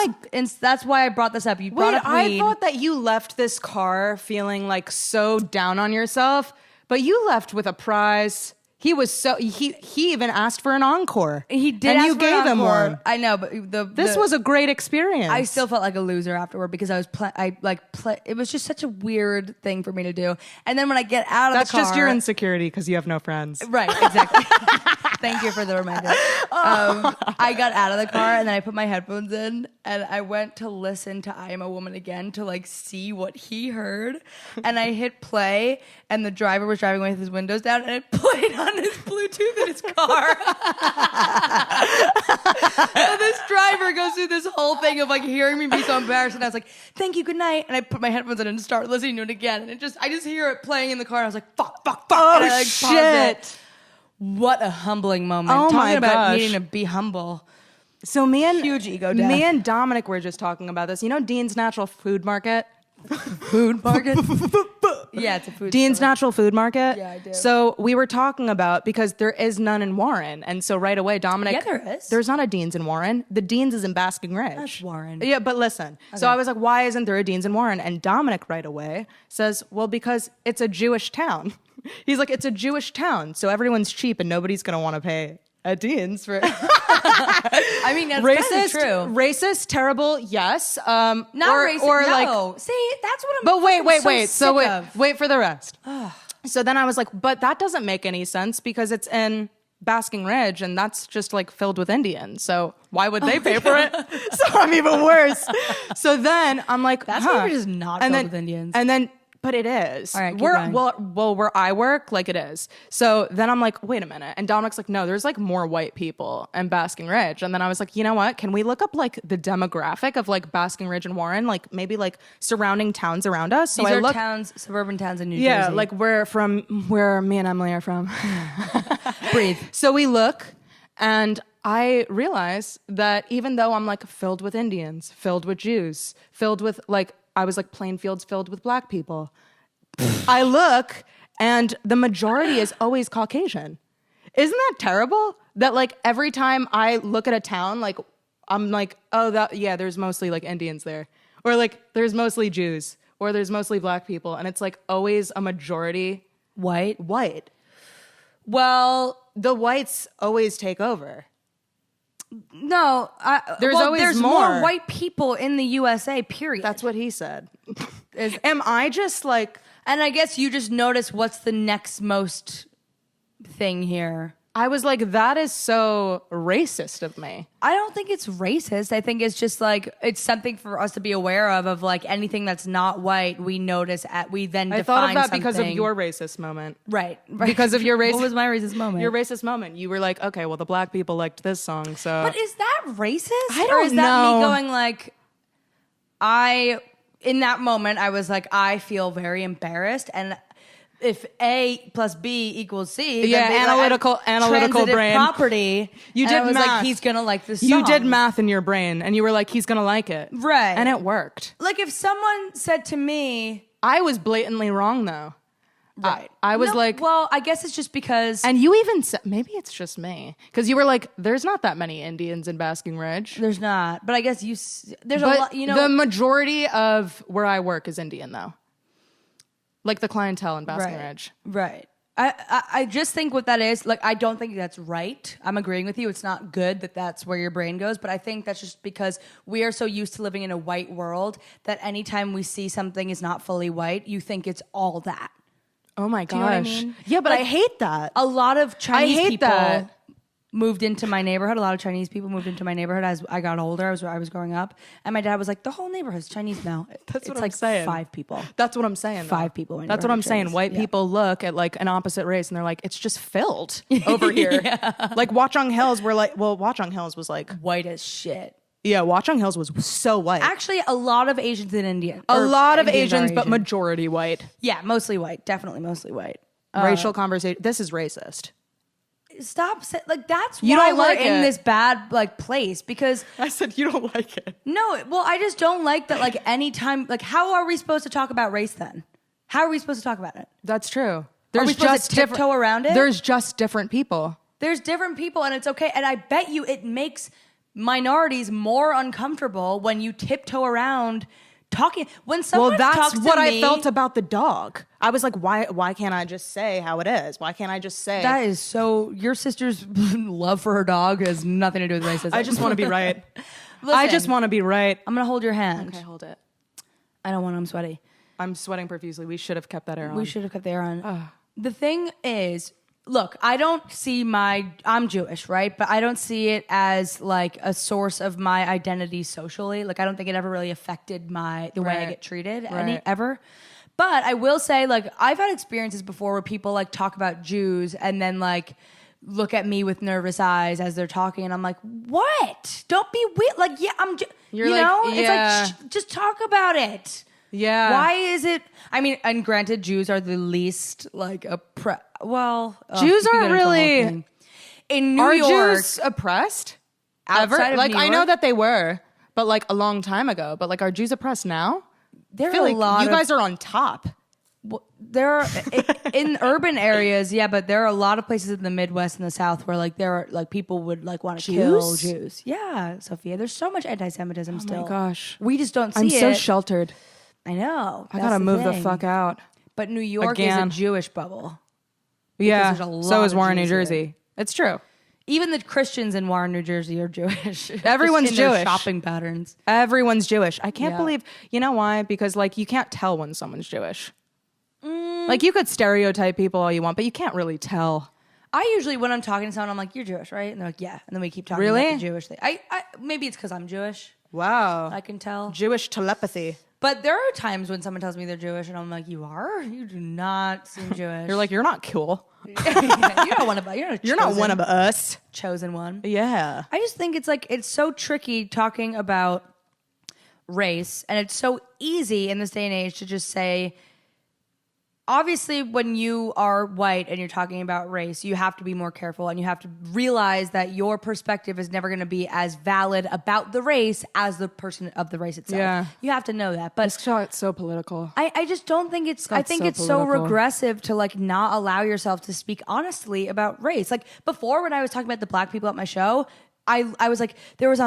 that's why I brought this up. You brought Wait, up I weed. thought that you left this car feeling like so down on yourself, but you left with a prize. He was so he even asked for an encore. He did and ask you for gave an him encore. one. I know, but This was a great experience. I still felt like a loser afterward because I was it was just such a weird thing for me to do. And then when I get out of That's the car, just your insecurity because you have no friends. right, exactly. Thank you for the reminder. I got out of the car and then I put my headphones in and I went to listen to I Am a Woman again to like see what he heard. And I hit play and the driver was driving with his windows down and it played on his Bluetooth in his car. So this driver goes through this whole thing of like hearing me be so embarrassed and I was like, thank you, good night. And I put my headphones in and start listening to it again. And I just hear it playing in the car and I was like, fuck. Oh, and I, like, paused it. shit. What a humbling moment. Oh, Talking my about gosh. needing to be humble. So me and Huge ego death. Me and Dominic were just talking about this. You know Dean's Natural Food Market? Food market? Yeah, it's a food Dean's store. Natural Food Market? Yeah, I do. So we were talking about, because there is none in Warren. And so right away, Dominic... Yeah, there is. There's not a Dean's in Warren. The Dean's is in Basking Ridge. That's Warren. Yeah, but listen. So I was like, why isn't there a Dean's in Warren? And Dominic right away says, well, because it's a Jewish town. He's like, it's a Jewish town, so everyone's cheap and nobody's going to want to pay a Dean's for... I mean, that's kind of true. Racist, terrible, yes. Not racist, or no. like, See, that's what I'm but wait. so So sick of. wait for the rest. So then I was like, but that doesn't make any sense because it's in Basking Ridge and that's just like filled with Indians. So why would they pay for it? So I'm even worse. So then I'm like, That's huh. maybe just not And filled then- with Indians. And then, but it is. All right, keep Where, going. well, where I work, like it is. So then I'm like, wait a minute. And Dominic's like, no, there's like more white people in Basking Ridge. And then I was like, you know what? Can we look up like the demographic of like Basking Ridge and Warren, like maybe like surrounding towns around us? So These I are looked. towns, suburban towns in New Jersey. Yeah, like where me and Emily are from. breathe. So we look, and I realize that even though I'm like filled with Indians, filled with Jews, filled with like, I was like plain fields filled with black people. I look, and the majority is always Caucasian. Isn't that terrible? That like every time I look at a town, like I'm like, oh, there's mostly like Indians there. Or like there's mostly Jews. Or there's mostly black people. And it's like always a majority White? Well, the whites always take over. No. There's more more white people in the USA, period. That's what he said. Am I just like... And I guess you just notice what's the next most thing here. I was like, that is so racist of me. I don't think it's racist. I think it's just like it's something for us to be aware of like anything that's not white. We notice we then I define thought of that something. because of your racist moment. right. Because of your racist... What was my racist moment? Your racist moment. You were like, okay, well, the black people liked this song, so... But is that racist? I Or don't is that me know. going like in that moment I was like I feel very embarrassed and if A plus B equals C, Yeah, then analytical transitive brain. property. You and did I was math. like, he's gonna like this song. You did math in your brain, and you were like, he's gonna like it. Right. And it worked. Like if someone said to me, I was blatantly wrong, though. Right. I was No, like, well, I guess it's just because and you even said, maybe it's just me. Because you were like, there's not that many Indians in Basking Ridge. there's not. But I guess there's But a lot, the majority of where I work is Indian, though. Like the clientele in Basking Ridge. Right. I just think what that is, like, I don't think that's right. I'm agreeing with you. It's not good that that's where your brain goes, but I think that's just because we are so used to living in a white world that anytime we see something is not fully white, you think it's all that. Oh my gosh. Do you know what I mean? Yeah, but Like, I hate that. A lot of Chinese hate people that. moved into my neighborhood. A lot of Chinese people moved into my neighborhood as I got older. I was growing up, and my dad was like, "The whole neighborhood's Chinese now." That's what it's I'm like saying. 5 people. That's what I'm saying. 5 people. in That's what I'm neighborhood saying. Chinese. White Yeah. people look at like an opposite race and they're like, it's just filled over here. Like Watchung Hills were like, well, Watchung Hills was like, white as shit. yeah, Watchung Hills was so white. Actually, a lot of Asians and Indians. A lot of Indians are Asians, but Asian. majority white. Yeah, mostly white. Definitely mostly white. Racial conversation. This is racist. Stop. Like, that's You why don't we're like in it. this bad like place because I said you don't like it. no. Well, I just don't like that. Like anytime, like how are we supposed to talk about race then? How are we supposed to talk about it? That's true. Are we supposed to tiptoe around it? There's just different people. There's different people, and it's okay. And I bet you it makes minorities more uncomfortable when you tiptoe around talking. When someone Well, that's talks to what I me- felt about the dog. I was like, why can't I just say how it is? Why can't I just say That is so. Your sister's love for her dog has nothing to do with racism. I just want to be right. Listen, I just want to be right. I'm gonna hold your hand. Okay, hold it. I don't want. I'm sweaty. I'm sweating profusely. We should have kept that air on. We should have kept the air on. The thing is, look, I don't see I'm Jewish, right? But I don't see it as like a source of my identity socially. Like I don't think it ever really affected the way I Right. get treated Right. ever. But I will say, like, I've had experiences before where people like talk about Jews and then like look at me with nervous eyes as they're talking, and I'm like, what? Don't be weird. Like, yeah, You're you like, know, yeah. it's like just talk about it. Yeah. Why is it? I mean, and granted, Jews are the least like well, Jews you aren't get into the whole really- thing. In New Are York. Jews oppressed? Ever? Outside of Like New I know York? that they were, but like a long time ago. But like, are Jews oppressed now? There I feel are like a lot you of guys are on top. there are in urban areas, yeah, but there are a lot of places in the Midwest and the South where like there are like people would like want to kill Jews? Jews. Yeah, Sophia, there's so much anti-Semitism still. Oh my gosh. We just don't see I'm so it. sheltered. I know. I That's gotta move the thing. fuck out. But New York Again. is a Jewish bubble. Yeah. there's a lot So is of Warren, New Jews here. Jersey. It's true. Even the Christians in Warren, New Jersey are Jewish. Everyone's Just in their Jewish. shopping patterns. Everyone's Jewish. I can't Yeah. believe. You know why? Because like you can't tell when someone's Jewish. Like you could stereotype people all you want, but you can't really tell. I usually, when I'm talking to someone, I'm like, "You're Jewish, right?" And they're like, "Yeah." And then we keep talking Really? about the Jewish thing. I maybe it's because I'm Jewish. Wow. I can tell. Jewish telepathy. But there are times when someone tells me they're Jewish, and I'm like, "You are? You do not seem Jewish." You're like, you're not cool. you're not one of us. You're not one of us. chosen one. Yeah. I just think it's like it's so tricky talking about race, and it's so easy in this day and age to just say. Obviously, when you are white and you're talking about race, you have to be more careful and you have to realize that your perspective is never going to be as valid about the race as the person of the race itself. Yeah. You have to know that. But It's so political. I just don't think I think so it's so political. regressive to like not allow yourself to speak honestly about race. Like before when I was talking about the black people at my show, I was like, there was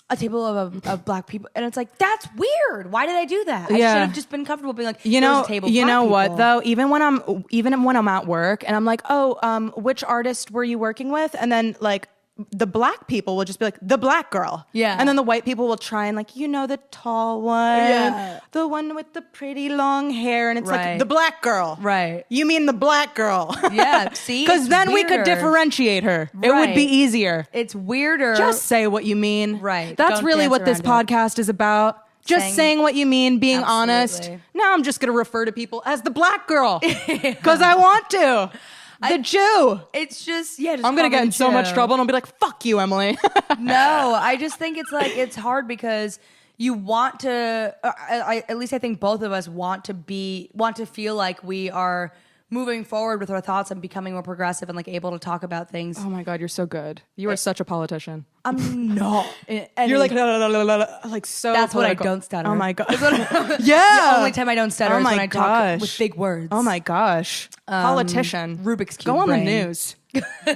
a table of black people, and it's like that's weird. Why did I do that? I should have just been comfortable being like, You there was know, a table of you black know what people. though? Even when I'm at work and I'm like, oh, which artist were you working with? And then like the black people will just be like the black girl. Yeah. And then the white people will try and like, the tall one, Yeah. the one with the pretty long hair, and it's Right. like the black girl. Right. You mean the black girl? Yeah, see? Because It's then we could weirder. differentiate her. It would be Right. easier. It's weirder. Just say what you mean. Right. That's Don't really dance what this around it. podcast is about. Just saying what you mean, being honest. Absolutely. Now I'm just going to refer to people as the black girl because I want to. The Jew. It's just just I'm going to call get me in so much Joe. trouble and I'll be like, fuck you, Emily. No, I just think it's like it's hard because you want to. At least I think both of us want to feel like we are moving forward with our thoughts and becoming more progressive and like able to talk about things. Oh my God, you're so good. You are such a politician. I'm not. You're like, like so That's political. what I don't stutter. Oh my God. The only time I don't stutter Oh is my when I talk gosh. with big words. Oh my gosh. Politician. Rubik's Cube Go on brain. the news.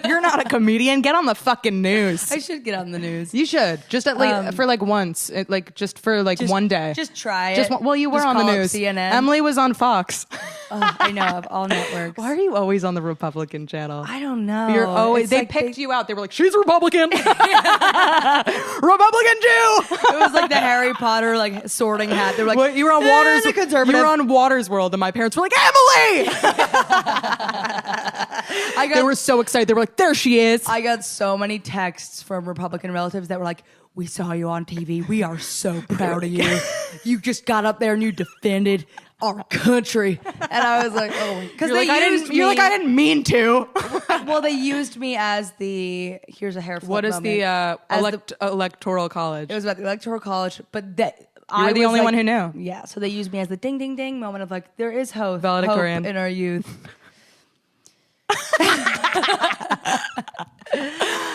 You're not a comedian. Get on the fucking news. I should get on the news. You should. Just at like for like once. Just for like one day. Just try it. Well, you were Just on the call up news. CNN. Emily was on Fox. I know, of all networks. Why are you always on the Republican channel? I don't know. You're always. It's They like picked you out. They were like, she's a Republican. Republican Jew. It was like the Harry Potter like sorting hat. They were like, Well, you were on Waters. the conservative. You were on Waters World, and my parents were like, Emily. They were so excited. They were like, there she is. I got so many texts from Republican relatives that were like, we saw you on TV. We are so proud of you. You just got up there and you defended our country. And I was like, oh, because You're like, I didn't mean to. Well, they used me as here's a hair flip What is moment. the electoral college? It was about the electoral college, but that You were the only one who knew. Yeah, so they used me as the ding, ding, ding moment of like, there is hope Valedictorian. in our youth.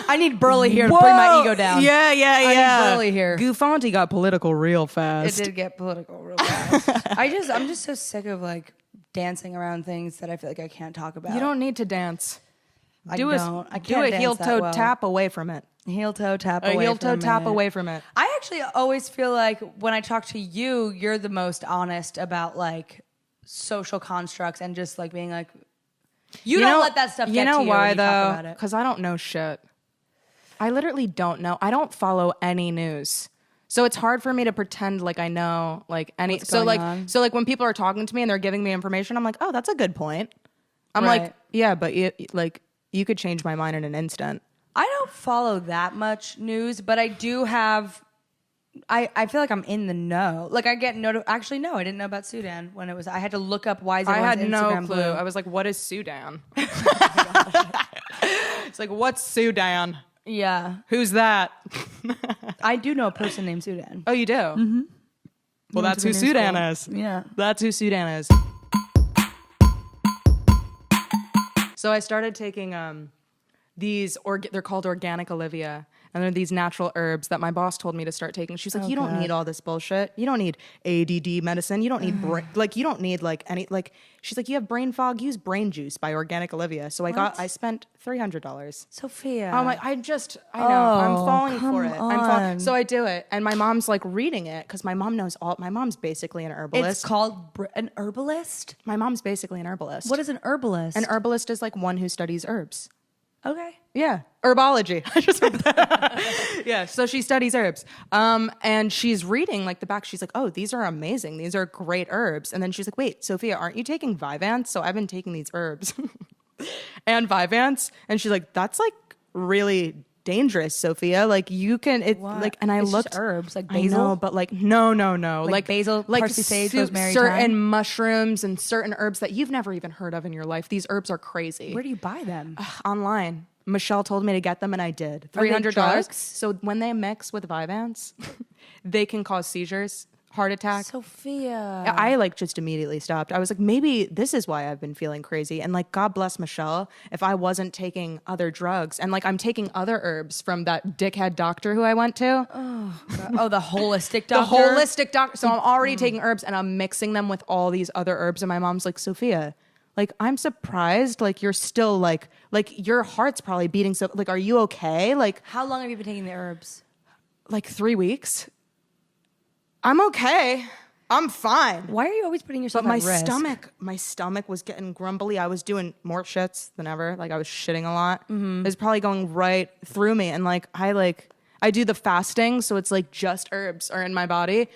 I need Burly here to bring my ego down. Yeah. I need Burly here. Guffanti got political real fast. It did get political real fast. I'm just so sick of like dancing around things that I feel like I can't talk about. You don't need to dance. I do don't. I do can't a dance heel that toe well. tap away from it. Heel toe tap A away heel toe from tap it. away from it. I actually always feel like when I talk to you, you're the most honest about like social constructs and just like being like, you don't let that stuff get to you why when you though? talk about it. Because I don't know shit. I literally don't know. I don't follow any news. So it's hard for me to pretend like I know like any What's going on. so like when people are talking to me and they're giving me information, I'm like, "Oh, that's a good point." I'm Right. like, "Yeah, but you could change my mind in an instant." I don't follow that much news, but I do have. I feel like I'm in the know. Like I get Actually, no, I didn't know about Sudan when it was. I had to look up why is I had everyone's no Instagram clue. blue. I was like, "What is Sudan?" It's like, "What's Sudan? Yeah, Who's that?" I do know a person named Sudan. Oh, you do? Mm-hmm. Well, that's who Sudan is. Yeah. That's who Sudan is. So I started taking they're called organic Olivia, and they're these natural herbs that my boss told me to start taking. She's like, you don't need all this bullshit. You don't need ADD medicine. You don't need you don't need like any like. She's like, you have brain fog. Use brain juice by Organic Olivia. So I spent $300. Sophia. I'm like, I know, I'm falling for it. on. So I do it, and my mom's like reading it because my mom knows all. My mom's basically an herbalist. It's called an herbalist. My mom's basically an herbalist. What is an herbalist? An herbalist is like one who studies herbs. Okay. Yeah, herbology. I just heard that. Yeah, so she studies herbs. And she's reading like the back. She's like, "Oh, these are amazing. These are great herbs." And then she's like, "Wait, Sophia, aren't you taking Vyvanse?" So I've been taking these herbs and Vyvanse, and she's like, "That's like really dangerous, Sophia. Like you can What? like." And I It's looked just herbs, like I basil? know, but like no. Like basil, parsley, sage, rosemary, certain thyme? mushrooms and certain herbs that you've never even heard of in your life. These herbs are crazy. Where do you buy them? Online. Michelle told me to get them, and I did. Are they $300. drugs? So when they mix with Vyvanse, they can cause seizures, heart attack. Sophia. I like just immediately stopped. I was like, maybe this is why I've been feeling crazy. And like, God bless Michelle if I wasn't taking other drugs. And like, I'm taking other herbs from that dickhead doctor who I went to. Oh, the holistic doctor. The holistic doctor. So I'm already taking herbs and I'm mixing them with all these other herbs. And my mom's like, Sophia, like, I'm surprised. Like, you're still like your heart's probably beating. So like, are you okay? Like, How long have you been taking the herbs? like 3 weeks. I'm okay. I'm fine. Why are you always putting yourself But my at risk? stomach was getting grumbly. I was doing more shits than ever. Like I was shitting a lot. It was probably going right through me. And like I do the fasting, so it's like just herbs are in my body.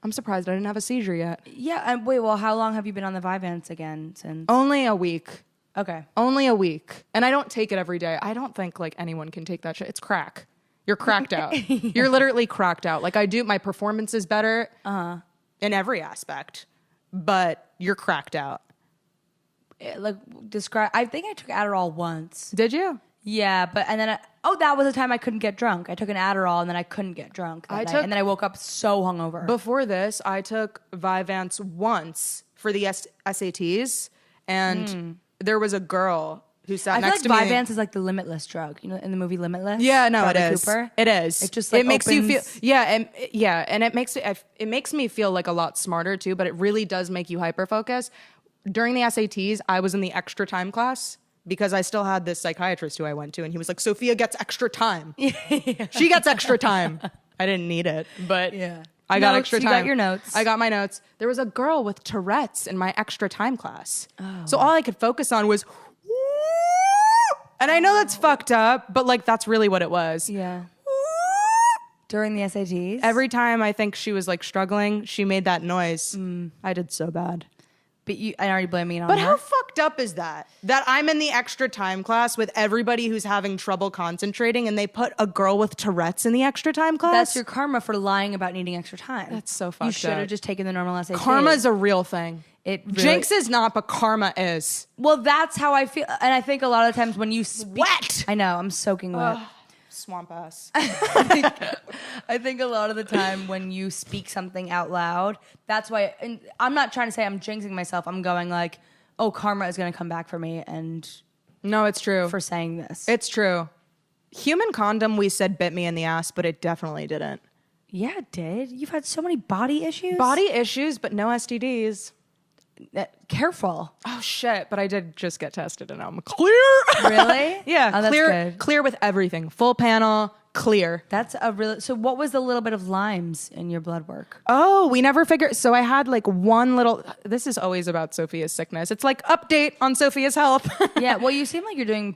I'm surprised I didn't have a seizure yet. Yeah. And wait. Well, how long have you been on the Vyvanse again since? Only a week. Okay. Only a week. And I don't take it every day. I don't think like anyone can take that shit. It's crack. You're cracked out. You're literally cracked out. Like I do, my performance is better in every aspect, but you're cracked out. Like describe. I think I took Adderall once. Did you? Yeah, but and then that was the time I couldn't get drunk. I took an Adderall and then I couldn't get drunk. That night. And then I woke up so hungover. Before this, I took Vyvanse once for the SATs, and there was a girl who sat I feel next like to me. Vyvanse is like the Limitless drug, you know, in the movie Limitless. Yeah, no, Bradley it is. Cooper. It is. It just like it makes you feel. opens- Yeah, and it makes me feel like a lot smarter too. But it really does make you hyper focus. During the SATs, I was in the extra time class because I still had this psychiatrist who I went to, and he was like, "Sophia gets extra time. She gets extra time." I didn't need it, but I got Notes, extra you time. got your notes. I got my notes. There was a girl with Tourette's in my extra time class, so all I could focus on was. And I know that's fucked up, but like that's really what it was. Yeah. During the SATs? Every time I think she was like struggling, she made that noise. I did so bad. But I already blaming it on But her. how fucked up is that? That I'm in the extra time class with everybody who's having trouble concentrating and they put a girl with Tourette's in the extra time class? That's your karma for lying about needing extra time. That's so fucked You should have up. just taken the normal SAT. Karma is a real thing. It really- Jinx is not, but karma is. Well, that's how I feel. And I think a lot of times when you speak... Wet! I know, I'm soaking wet. Swamp ass. I think a lot of the time when you speak something out loud, that's why... And I'm not trying to say I'm jinxing myself. I'm going like, oh, karma is going to come back for me and No, it's true. for saying this. It's true. Human condom, we said bit me in the ass, but it definitely didn't. Yeah, it did. You've had so many body issues. Body issues, but no STDs. Careful. Oh shit! But I did just get tested, and I'm clear. Really? Yeah, Oh, that's clear. good. Clear with everything. Full panel. Clear. That's a real... So what was the little bit of limes in your blood work? Oh, we never figured. So I had like one little. This is always about Sophia's sickness. It's like update on Sophia's health. Yeah, well, you seem like you're doing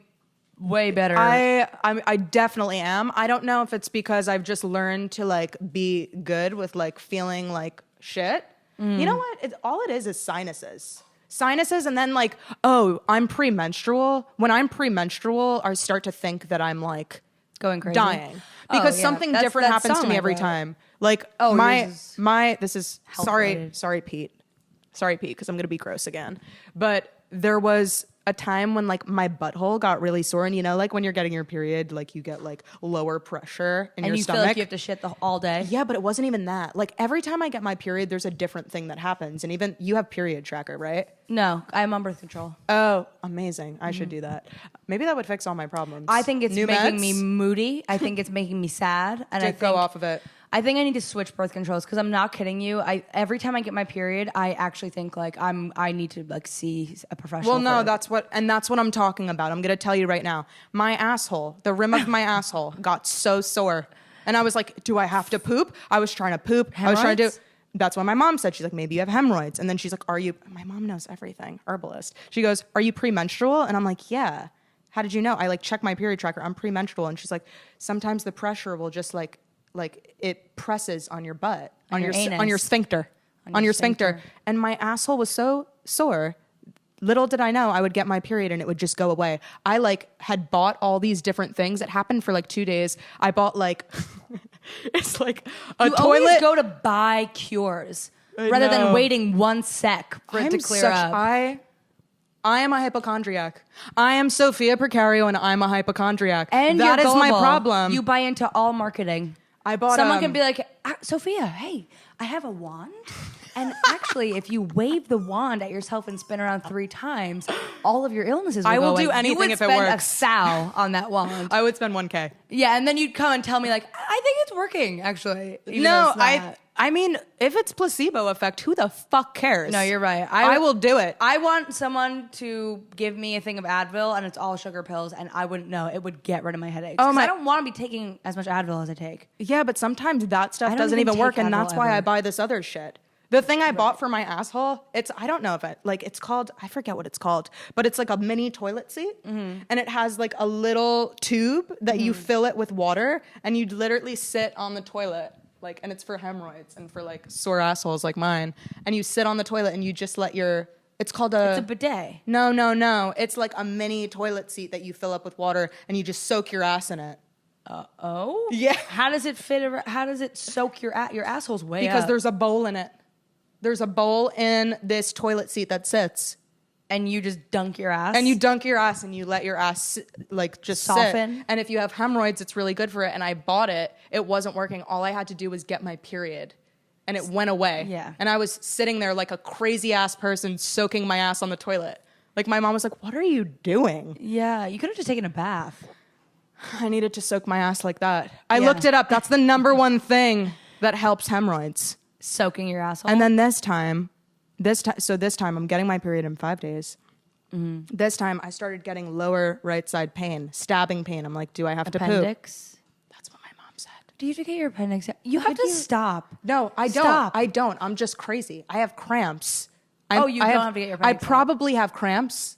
way better. I definitely am. I don't know if it's because I've just learned to like be good with like feeling like shit. You know what? All it is sinuses. Sinuses, and then like, oh, I'm premenstrual. When I'm premenstrual, I start to think that I'm like Going crazy. dying Oh, because yeah. something That's- different that happens to song me I every wrote. time. Like Oh, my yours is this is health sorry related. Pete, because I'm gonna be gross again. But there was a time when like my butthole got really sore, and you know, like when you're getting your period, like you get like lower pressure in and your you stomach. feel like you have to shit all day. Yeah, but it wasn't even that. Like every time I get my period, there's a different thing that happens. And even you have period tracker, right? No, I'm on birth control. Oh, amazing. I should do that. Maybe that would fix all my problems. I think it's New making meds? me moody. I think it's making me sad. And I To think, go off of it. I think I need to switch birth controls because I'm not kidding you. Every time I get my period, I actually think like I need to like see a professional. Well, no, for- that's what I'm talking about. I'm going to tell you right now. My asshole, the rim of my asshole got so sore. And I was like, do I have to poop? I was trying to poop. I was trying to do... Hemorrhoids? That's what my mom said. She's like, maybe you have hemorrhoids. And then she's like, my mom knows everything, herbalist. She goes, are you premenstrual? And I'm like, yeah. How did you know? I like check my period tracker. I'm premenstrual. And she's like, sometimes the pressure will just like it presses on your butt, On your anus. on your sphincter, On your sphincter. And my asshole was so sore. Little did I know I would get my period and it would just go away. I like had bought all these different things. It happened for like 2 days. I bought like, it's like a You toilet. always go to buy cures rather than know. waiting 1 sec for it to clear up. I am a hypochondriac. I am Sophia Precario and I'm a hypochondriac. And that you're is my gullible. problem. You buy into all marketing. I bought Someone can be like, Sophia, hey, I have a wand. And actually, if you wave the wand at yourself and spin around 3 times, all of your illnesses will I will go do away. anything you would if it spend works. a sow on that wand. I would spend 1K. Yeah, and then you'd come and tell me like, I think it's working, actually. even though No, it's not. I mean, if it's placebo effect, who the fuck cares? No, you're right. I will do it. I want someone to give me a thing of Advil and it's all sugar pills and I wouldn't know. It would get rid of my headaches. Oh, 'Cause my- I don't want to be taking as much Advil as I take. Yeah, but sometimes that stuff I don't doesn't even even work, take and Advil that's why ever. I buy this other shit. The thing I bought for my asshole, I don't know if it, like, it's called, I forget what it's called, but it's like a mini toilet seat, and it has like a little tube that you fill it with water, and you literally sit on the toilet, like, and it's for hemorrhoids and for like sore assholes like mine, and you sit on the toilet and you just let it's called It's a bidet. No. It's like a mini toilet seat that you fill up with water, and you just soak your ass in it. Oh? Yeah. How does it fit? How does it soak your asshole's way Because up? there's a bowl in it. There's a bowl in this toilet seat that sits. And you just dunk your ass? And you dunk your ass and you let your ass like just Soften. sit. And if you have hemorrhoids, it's really good for it. And I bought it. It wasn't working. All I had to do was get my period. And it went away. Yeah. And I was sitting there like a crazy ass person soaking my ass on the toilet. Like my mom was like, what are you doing? Yeah, you could have just taken a bath. I needed to soak my ass like that. I looked it up. That's the number one thing that helps hemorrhoids. Soaking your asshole. And then this time I'm getting my period in 5 days. Mm-hmm. This time I started getting lower right side pain, stabbing pain. I'm like, do I have to poop? Appendix? That's what my mom said. Do you have to get your appendix? You have to stop. No, I don't. Stop. I don't. I'm just crazy. I have cramps. You don't have to get your appendix I probably have cramps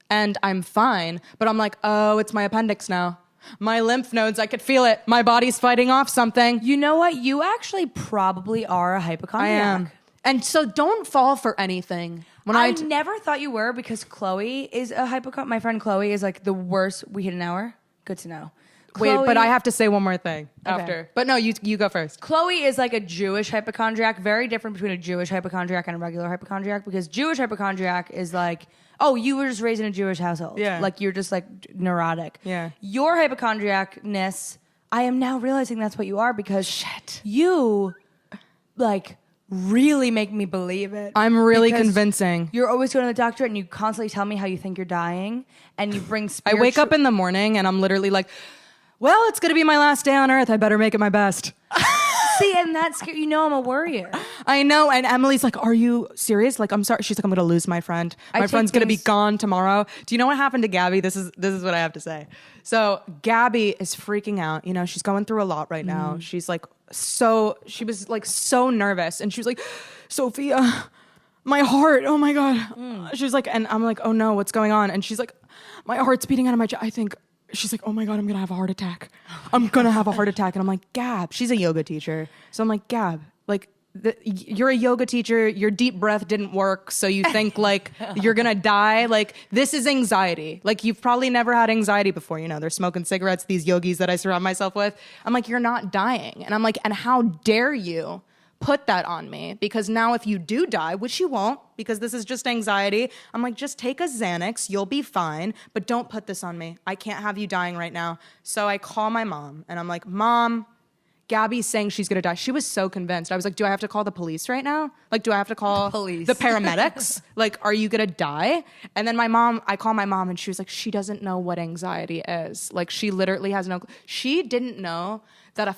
and I'm fine, but I'm like, oh, it's my appendix now. My lymph nodes, I could feel it. My body's fighting off something. You know what? You actually probably are a hypochondriac. I am. And so don't fall for anything. I never thought you were because Chloe is a hypochondriac. My friend Chloe is like the worst. We hit an hour. Good to know. Wait, Chloe, but I have to say one more thing okay. after. But no, you go first. Chloe is like a Jewish hypochondriac. Very different between a Jewish hypochondriac and a regular hypochondriac because Jewish hypochondriac is like, oh, you were just raised in a Jewish household. Yeah. Like you're just like neurotic. Yeah. Your hypochondriacness, I am now realizing that's what you are because you like really make me believe it. I'm really convincing. You're always going to the doctor and you constantly tell me how you think you're dying and you bring I wake up in the morning and I'm literally like, well, it's going to be my last day on earth. I better make it my best. See, and that's, you know, I'm a worrier. I know. And Emily's like, are you serious? Like, I'm sorry. She's like, I'm going to lose my friend. My friend's going to be gone tomorrow. Do you know what happened to Gabby? This is what I have to say. So Gabby is freaking out. You know, she's going through a lot right now. She's like, she was like so nervous. And she was like, Sophia, my heart. Oh my God. She's like, and I'm like, oh no, what's going on? And she's like, my heart's beating out of my chest. I think. She's like, oh my God, I'm going to have a heart attack. I'm going to have a heart attack. And I'm like, Gab, she's a yoga teacher. So I'm like, Gab, like, you're a yoga teacher. Your deep breath didn't work. So you think like you're going to die. Like this is anxiety. Like you've probably never had anxiety before. You know, they're smoking cigarettes, these yogis that I surround myself with. I'm like, you're not dying. And I'm like, and how dare you put that on me? Because now if you do die, which you won't, because this is just anxiety, I'm like, just take a Xanax, you'll be fine, but don't put this on me. I can't have you dying right now. So I call my mom and I'm like, Mom, Gabby's saying she's gonna die. She was so convinced. I was like, do I have to call the police right now? Like, do I have to call the paramedics? Like, are you gonna die? And then I call my mom and she was like, she doesn't know what anxiety is. Like, she literally has no, she didn't know that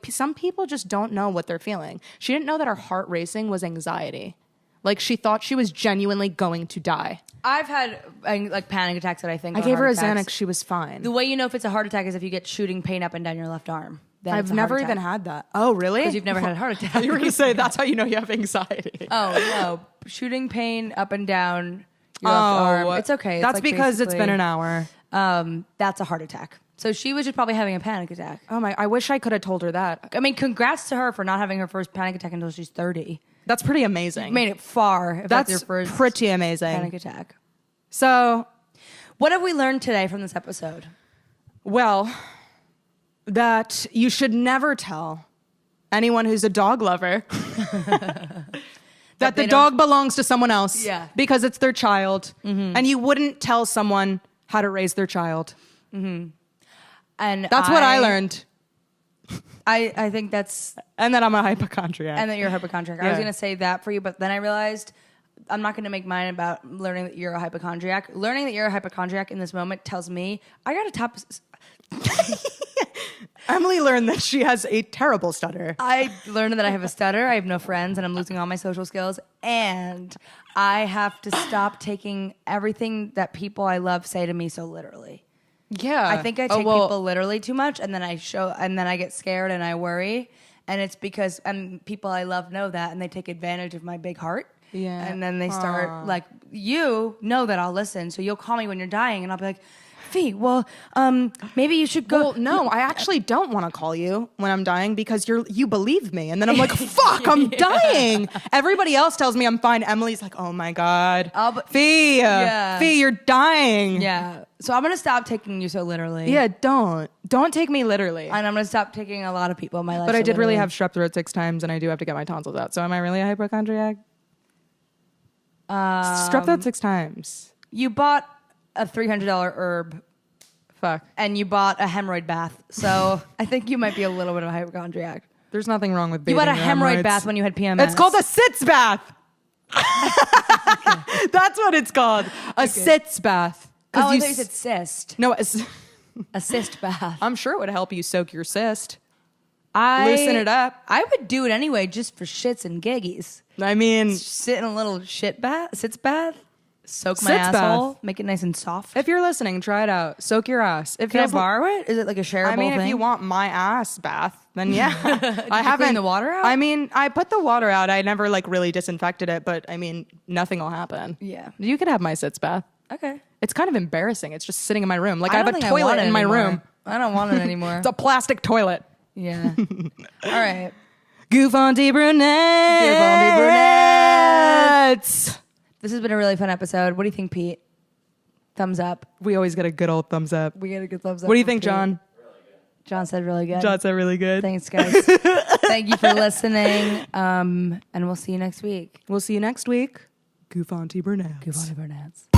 some people just don't know what they're feeling. She didn't know that her heart racing was anxiety. Like she thought she was genuinely going to die. I've had like panic attacks that I think I gave her a Xanax. She was fine. The way you know if it's a heart attack is if you get shooting pain up and down your left arm. I've never even had that. Oh, really? Because you've never had a heart attack. You were going to say that's how you know you have anxiety. Oh, no. Shooting pain up and down your left arm. It's okay. That's like because it's been an hour. That's a heart attack. So she was just probably having a panic attack. Oh my, I wish I could have told her that. I mean, congrats to her for not having her first panic attack until she's 30. That's pretty amazing. You made it far. If that's your first pretty amazing panic attack. So, what have we learned today from this episode? Well, that you should never tell anyone who's a dog lover that the dog belongs to someone else because it's their child. Mm-hmm. And you wouldn't tell someone how to raise their child. Mm-hmm. And that's what I learned. I think that's... And that I'm a hypochondriac. And that you're a hypochondriac. Yeah. I was going to say that for you, but then I realized I'm not going to make mine about learning that you're a hypochondriac. Learning that you're a hypochondriac in this moment tells me I got to top... Emily learned that she has a terrible stutter. I learned that I have a stutter. I have no friends, and I'm losing all my social skills. And I have to stop taking everything that people I love say to me so literally. Yeah. I think I take people literally too much, and then I get scared and I worry. And it's because people I love know that, and they take advantage of my big heart. Yeah. And then they start like, you know that I'll listen, so you'll call me when you're dying, and I'll be like, Fee, well, maybe you should go. Well, no, I actually don't want to call you when I'm dying because you believe me. And then I'm like, fuck, I'm dying. Everybody else tells me I'm fine. Emily's like, oh my God. Fee, Fee, you're dying. Yeah. So I'm going to stop taking you so literally. Yeah, don't take me literally. And I'm going to stop taking a lot of people in my life. But I did really have strep throat 6 times and I do have to get my tonsils out. So am I really a hypochondriac? Strep throat 6 times. You bought a $300 herb. Fuck. And you bought a hemorrhoid bath. So I think you might be a little bit of a hypochondriac. There's nothing wrong with bathing. You bought a hemorrhoid bath when you had PMS. It's called a sitz bath. That's what it's called. A sitz bath. Oh, I thought you said cyst. No, A cyst bath. I'm sure it would help you soak your cyst. Loosen it up. I would do it anyway just for shits and giggies. I mean, Sit in a little sits bath, soak my Sitz bath. asshole, make it nice and soft. if you're listening, try it out. Soak your ass. If Can I you borrow it? Is it like a shareable I mean, thing? if you want my ass bath, then yeah. I you clean the water out? I mean, I put the water out. I never like really disinfected it, but I mean, nothing will happen. Yeah. You could have my sitz bath. Okay. It's kind of embarrassing. It's just sitting in my room. Like I have don't a think I want toilet it in my anymore. room. I don't want it anymore. It's a plastic toilet. Yeah. All right. Guffanti Brunettes. Guffanti Brunettes. This has been a really fun episode. What do you think, Pete? Thumbs up. We always get a good old thumbs up. We get a good thumbs up. What do you from think, Pete. John? John said really good. John said really good. Thanks, guys. Thank you for listening. And we'll see you next week. We'll see you next week. Guffanti Brunettes. Guffanti Brunettes.